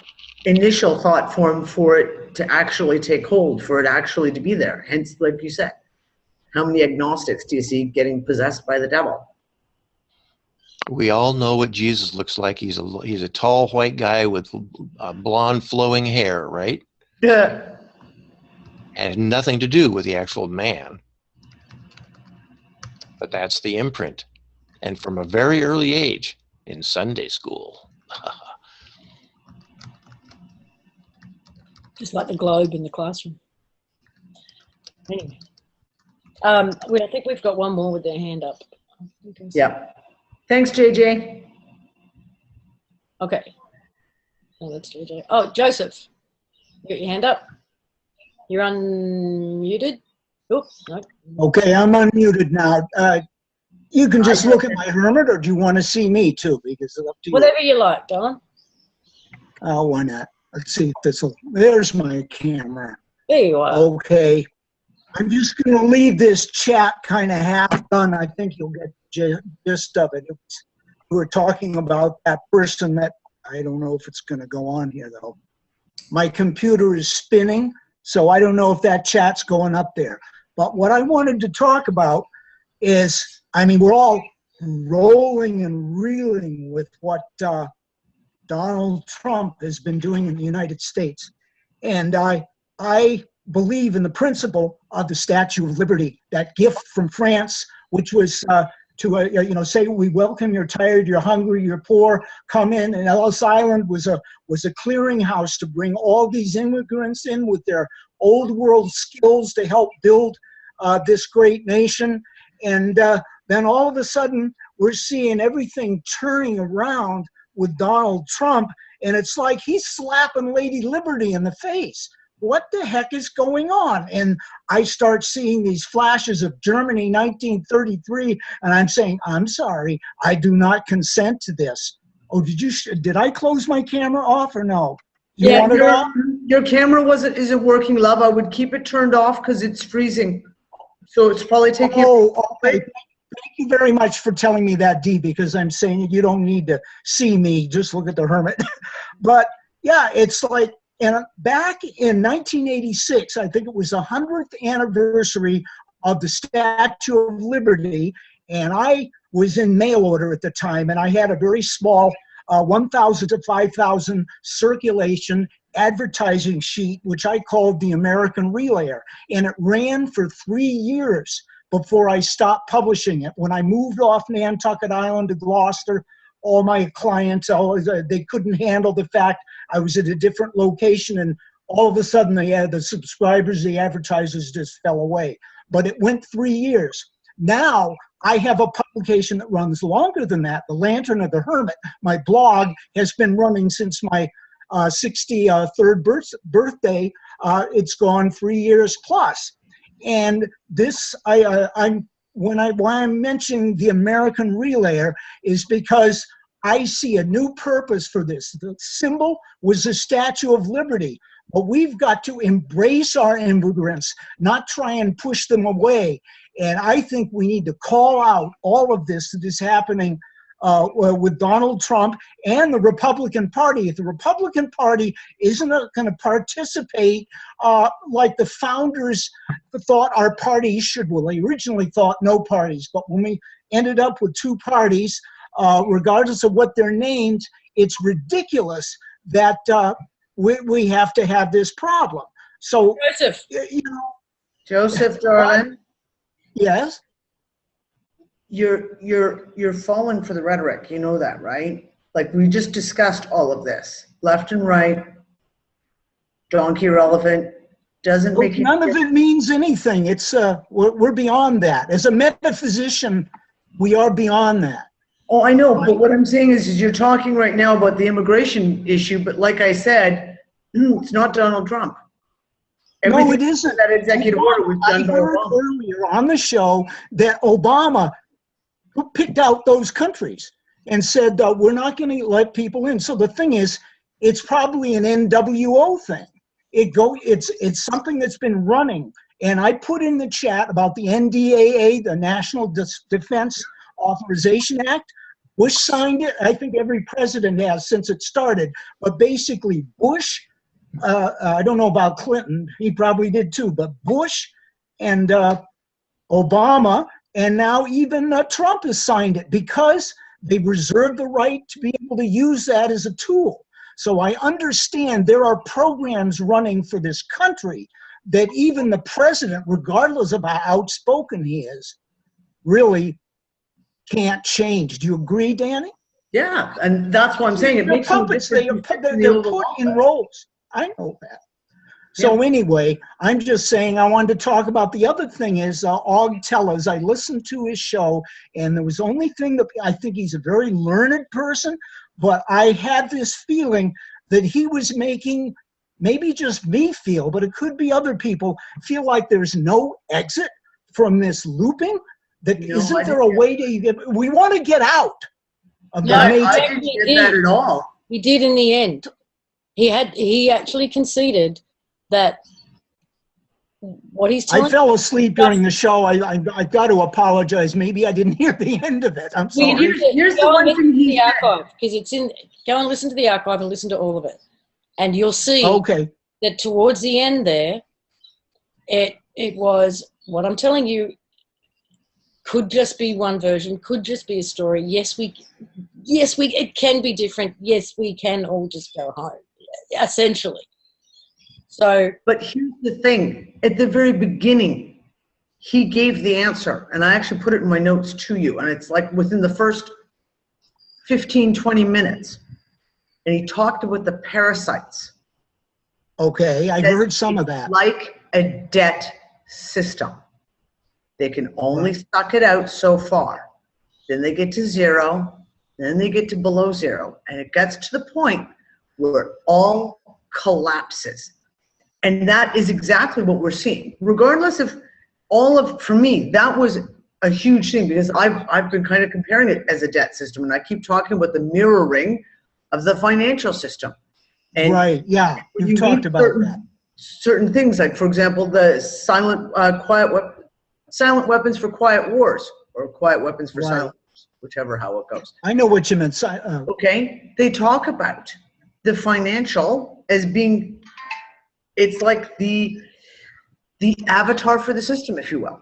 initial thought form for it to actually take hold, for it actually to be there. Hence, like you said, how many agnostics do you see getting possessed by the devil? We all know what Jesus looks like. He's a tall white guy with blonde flowing hair, right? Yeah. And nothing to do with the actual man. But that's the imprint. And from a very early age in Sunday school. Just like the globe in the classroom. Anyway. I think we've got one more with their hand up. Yep. Thanks, JJ. Okay. Oh, that's JJ. Oh, Joseph. You got your hand up? You're unmuted? Oh, no. Okay, I'm unmuted now. You can just look at my hermit, or do you want to see me too? Because it's up to you. Whatever you like, Don. Oh, why not? Let's see if this will. There's my camera. There you are. Okay. I'm just going to leave this chat kind of half done. I think you'll get gist of it. We were talking about that person that, I don't know if it's going to go on here though. My computer is spinning, so I don't know if that chat's going up there. But what I wanted to talk about is, I mean, we're all rolling and reeling with what Donald Trump has been doing in the United States. And I believe in the principle of the Statue of Liberty, that gift from France, which was to say, we welcome, you're tired, you're hungry, you're poor, come in. And Ellis Island was a clearinghouse to bring all these immigrants in with their old world skills to help build this great nation. And then all of a sudden, we're seeing everything turning around with Donald Trump, and it's like he's slapping Lady Liberty in the face. What the heck is going on? And I start seeing these flashes of Germany 1933, and I'm saying, I'm sorry, I do not consent to this. Oh, did I close my camera off or no? You want it off? Your camera isn't working, love. I would keep it turned off because it's freezing. So it's probably taking. Oh, okay. Thank you very much for telling me that, Dee, because I'm saying you don't need to see me, just look at the hermit. But yeah, it's like, and back in 1986, I think it was the 100th anniversary of the Statue of Liberty, and I was in mail order at the time, and I had a very small 1,000 to 5,000 circulation advertising sheet, which I called the American Relayer, and it ran for 3 years before I stopped publishing it. When I moved off Nantucket Island to Gloucester, all my clients, they couldn't handle the fact I was at a different location, and all of a sudden the subscribers, the advertisers just fell away. But it went 3 years. Now I have a publication that runs longer than that, The Lantern of the Hermit. My blog has been running since my 63rd birthday. It's gone 3 years plus. And this, why I'm mentioning the American Relayer is because I see a new purpose for this. The symbol was the Statue of Liberty, but we've got to embrace our immigrants, not try and push them away. And I think we need to call out all of this that is happening with Donald Trump and the Republican Party. If the Republican Party isn't going to participate like the founders thought our parties should, well, they originally thought no parties, but when we ended up with two parties, regardless of what they're named, it's ridiculous that we have to have this problem. So, Joseph. Joseph, darling. Yes? You're falling for the rhetoric. You know that, right? Like we just discussed all of this, left and right, donkey irrelevant, doesn't make none of it means anything. It's we're beyond that. As a metaphysician, we are beyond that. Oh, I know, but what I'm saying is you're talking right now about the immigration issue, but like I said, it's not Donald Trump. Everything no, it isn't. That executive order was done by Obama. Earlier on the show that Obama picked out those countries. and said, we're not going to let people in. So the thing is, it's probably an NWO thing. It's something that's been running. And I put in the chat about the NDAA, the National Defense Authorization Act. Bush signed it. I think every president has since it started. But basically, Bush, I don't know about Clinton, he probably did too, but Bush and Obama, and now even Trump has signed it because they reserve the right to be able to use that as a tool. So I understand there are programs running for this country that even the president, regardless of how outspoken he is, really can't change. Do you agree, Danny? Yeah, and that's what I'm saying. It makes puppets. They're put in roles. I know that. So anyway, I'm just saying I wanted to talk about the other thing is Aug Tellers. I listened to his show, and there was only thing that I think he's a very learned person, but I had this feeling that he was making maybe just me feel, but it could be other people, feel like there's no exit from this looping. That isn't there a way to get, we want to get out of the I didn't get that at all. He did in the end. He actually conceded that what he's telling. I fell asleep during the show. I've got to apologize. Maybe I didn't hear the end of it. I'm sorry. Here's the one thing he said. Because it's in. Go and listen to the archive and listen to all of it, and you'll see that towards the end there, it was what I'm telling you. Could just be one version. Could just be a story. Yes, it can be different. Yes, we can all just go home. Essentially. So, but here's the thing. At the very beginning, he gave the answer, and I actually put it in my notes to you, and it's like within the first 15, 20 minutes, and he talked about the parasites. Okay, I heard some of that. Like a debt system. They can only suck it out so far. Then they get to zero, then they get to below zero, and it gets to the point where it all collapses. And that is exactly what we're seeing. Regardless of for me, that was a huge thing because I've been kind of comparing it as a debt system, and I keep talking about the mirroring of the financial system. And right, yeah, you talked about that. Certain things, like for example, the silent weapons for quiet wars, or quiet weapons for silent wars, whichever how it goes. I know what you meant. Okay, they talk about the financial as being. It's like the avatar for the system, if you will.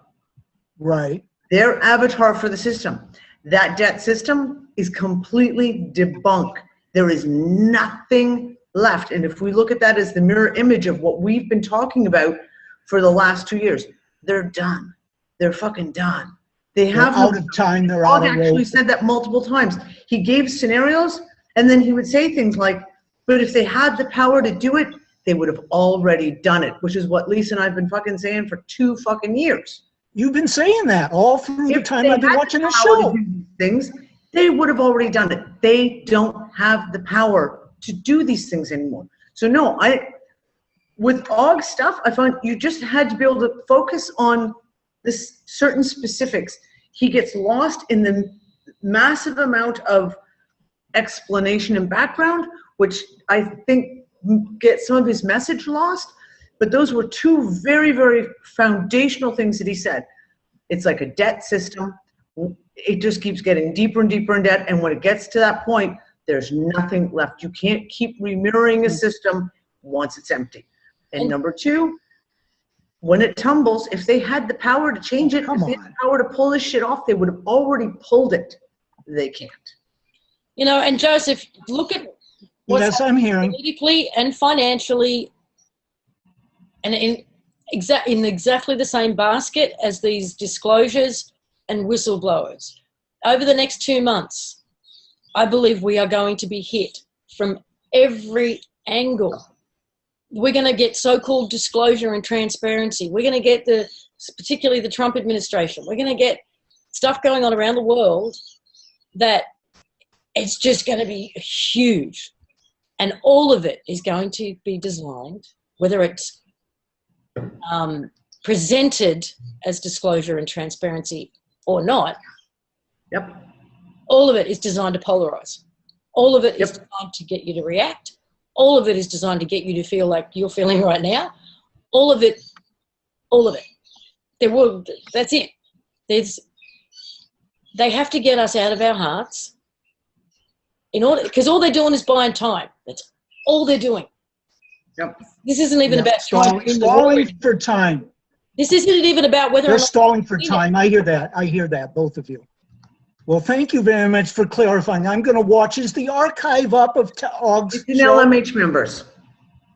Right. Their avatar for the system. That debt system is completely debunked. There is nothing left. And if we look at that as the mirror image of what we've been talking about for the last 2 years, they're done. They're fucking done. They're out of time. They're out of road. Actually said that multiple times. He gave scenarios, and then he would say things like, but if they had the power to do it, they would have already done it, which is what Lisa and I have been fucking saying for 2 fucking years. You've been saying that all through the time I've been watching the show. Things, they would have already done it. They don't have the power to do these things anymore. So no, with Aug stuff, I found you just had to be able to focus on this certain specifics. He gets lost in the massive amount of explanation and background, which I think get some of his message lost, but those were 2 very, very foundational things that he said. It's like a debt system. It just keeps getting deeper and deeper in debt, and when it gets to that point, there's nothing left. You can't keep remirroring a system once it's empty. And number 2, when it tumbles, if they had the power to change it, if they had the power to pull this shit off, they would have already pulled it. They can't. You know, and Joseph, look at yes, I'm hearing. Politically and financially, and in exactly the same basket as these disclosures and whistleblowers. Over the next 2 months, I believe we are going to be hit from every angle. We're going to get so-called disclosure and transparency. We're going to get particularly the Trump administration. We're going to get stuff going on around the world that it's just going to be huge. And all of it is going to be designed, whether it's presented as disclosure and transparency or not. Yep. All of it is designed to polarize. All of it is designed to get you to react. All of it is designed to get you to feel like you're feeling right now. All of it. That's it. They have to get us out of our hearts in order, because all they're doing is buying time. That's all they're doing. Yep. This isn't even about stalling for time. This isn't even about whether They're or not stalling for time. I hear that, both of you. Well, thank you very much for clarifying. I'm going to watch. Is the archive up of Aug's It's in show? LMH members.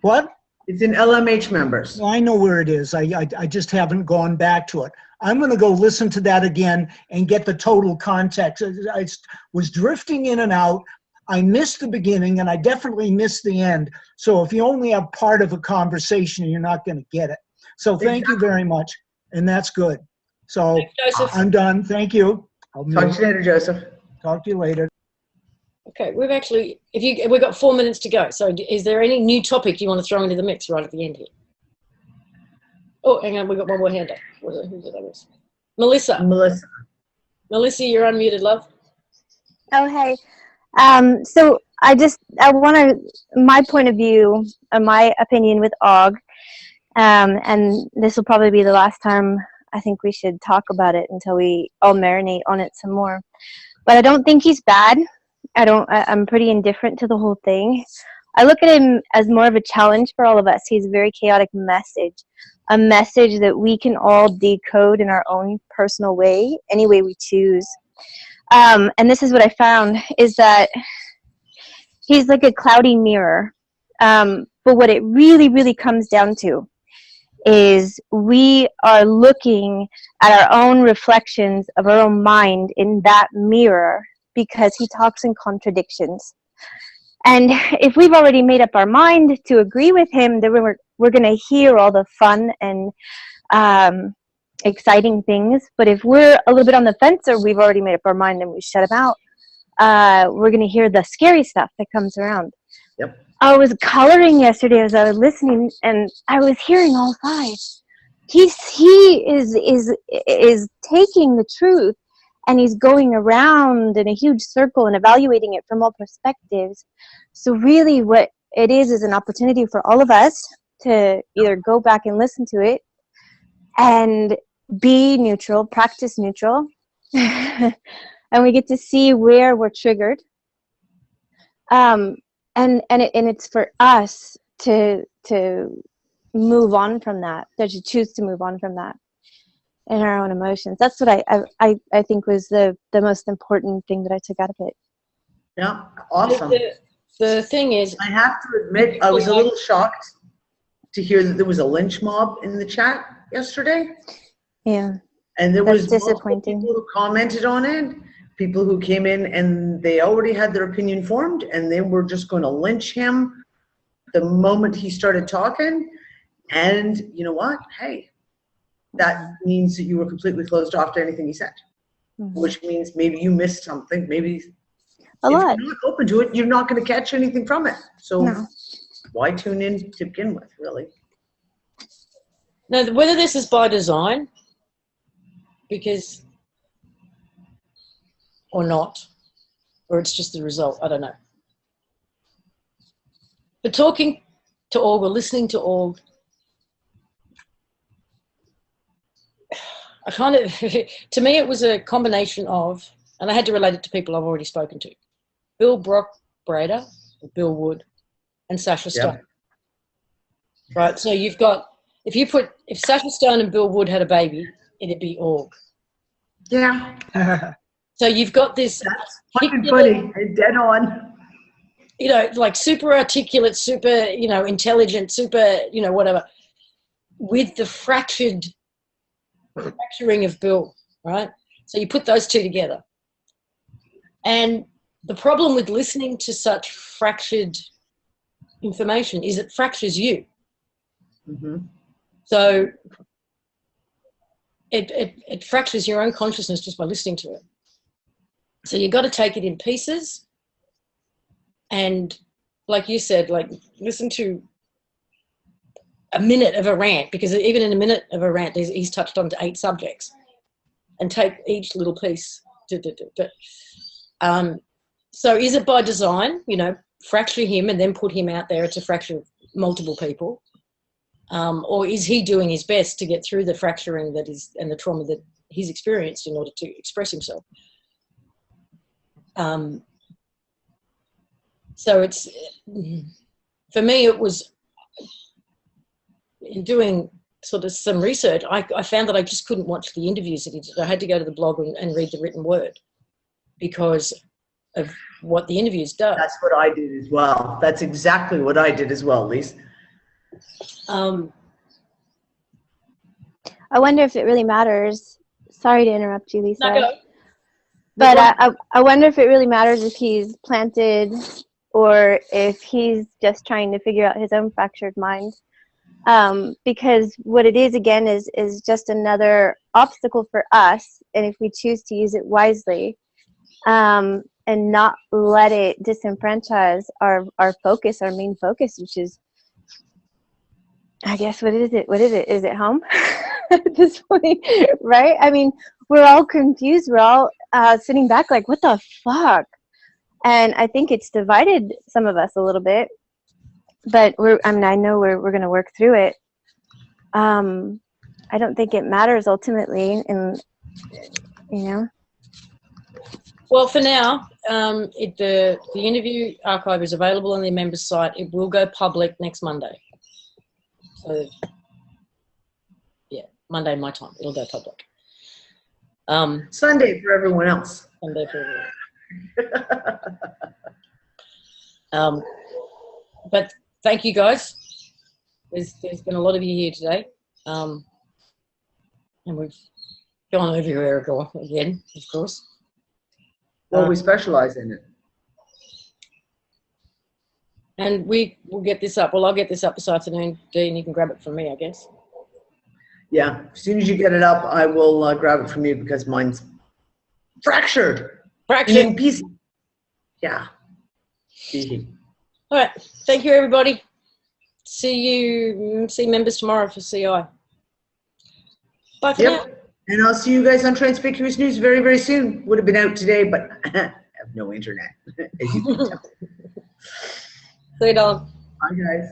What? It's in LMH members. Well, I know where it is. I just haven't gone back to it. I'm going to go listen to that again and get the total context. I was drifting in and out. I missed the beginning, and I definitely missed the end. So if you only have part of a conversation, you're not going to get it. So thank you very much, and that's good. So Joseph. I'm done. Thank you. Talk to you later, Joseph. Talk to you later. Okay, we've got 4 minutes to go. So is there any new topic you want to throw into the mix right at the end here? Oh, hang on, we've got one more hand up. Who did I miss? Melissa, you're unmuted, love. Oh, hey. So I want to, my point of view, my opinion with Aug, and this will probably be the last time I think we should talk about it until we all marinate on it some more. But I don't think he's bad. I'm pretty indifferent to the whole thing. I look at him as more of a challenge for all of us. He's a very chaotic message, a message that we can all decode in our own personal way, any way we choose. And this is what I found, is that he's like a cloudy mirror. But what it really, really comes down to is we are looking at our own reflections of our own mind in that mirror, because he talks in contradictions. And if we've already made up our mind to agree with him, then we're going to hear all the fun and exciting things. But if we're a little bit on the fence, or we've already made up our mind and we shut him out, we're going to hear the scary stuff that comes around. Yep. I was coloring yesterday as I was listening, and I was hearing all sides. He is taking the truth, and he's going around in a huge circle and evaluating it from all perspectives. So really what it is an opportunity for all of us to either go back and listen to it and be neutral, practice neutral, and we get to see where we're triggered. And it's for us to move on from that, to choose to move on from that in our own emotions. That's what I think was the most important thing that I took out of it. Yeah, awesome. The thing is, I have to admit, I was a little shocked to hear that there was a lynch mob in the chat yesterday. Yeah. And there was disappointing. People who commented on it, people who came in and they already had their opinion formed, and they were just going to lynch him the moment he started talking. And you know what? Hey, that means that you were completely closed off to anything he said, which means maybe you missed something. Maybe a lot. If you're not open to it, you're not going to catch anything from it. So no. Why tune in to begin with, really? Now, whether this is by design, because, or not, or it's just the result, I don't know. But talking to Aug or listening to Aug, I kind of, to me it was a combination of, and I had to relate it to people I've already spoken to, Bill Brader, Bill Wood, and Sasha Stone. Yep. Right, so you've got, if Sasha Stone and Bill Wood had a baby, it'd be Aug. Yeah. So you've got this. That's fucking funny and dead on. You know, like super articulate, super, intelligent, super, whatever, with the fracturing of Bill, right? So you put those two together. And the problem with listening to such fractured information is it fractures you. Mm-hmm. So it fractures your own consciousness just by listening to it. So you've got to take it in pieces. And like you said, like listen to a minute of a rant, because even in a minute of a rant, he's touched on to 8 subjects, and take each little piece. But So is it by design, you know, fracture him and then put him out there to fracture multiple people? Or is he doing his best to get through the fracturing that is and the trauma that he's experienced in order to express himself? So it's, for me, it was, in doing sort of some research, I found that I just couldn't watch the interviews that he did. I had to go to the blog and read the written word because of what the interviews do. That's what I did as well. That's exactly what I did as well, Lise. I wonder if it really matters. Sorry to interrupt you, Lisa. No, but I wonder if it really matters if he's planted or if he's just trying to figure out his own fractured mind. Because what it is, again, is just another obstacle for us. And if we choose to use it wisely and not let it disenfranchise our focus, our main focus, which is, I guess, what is it? Is it home at this point, right? I mean, we're all confused. We're all sitting back like, what the fuck? And I think it's divided some of us a little bit. But I know we're going to work through it. I don't think it matters ultimately, and you know. Well, for now, the interview archive is available on the members' site. It will go public next Monday. So, yeah, Monday my time. It'll go public. Sunday for everyone else. Sunday for everyone. But thank you, guys. There's been a lot of you here today. And we've gone everywhere again, of course. Well, we specialize in it. And we will get this up. Well, I'll get this up this afternoon, Dean. You can grab it from me, I guess. Yeah, as soon as you get it up, I will grab it from you because mine's fractured. In pieces. Yeah. All right. Thank you, everybody. See members tomorrow for CI. Bye for now. And I'll see you guys on Transpacific News very, very soon. Would have been out today, but I have no internet, as you can tell. See you, darling. Bye, guys.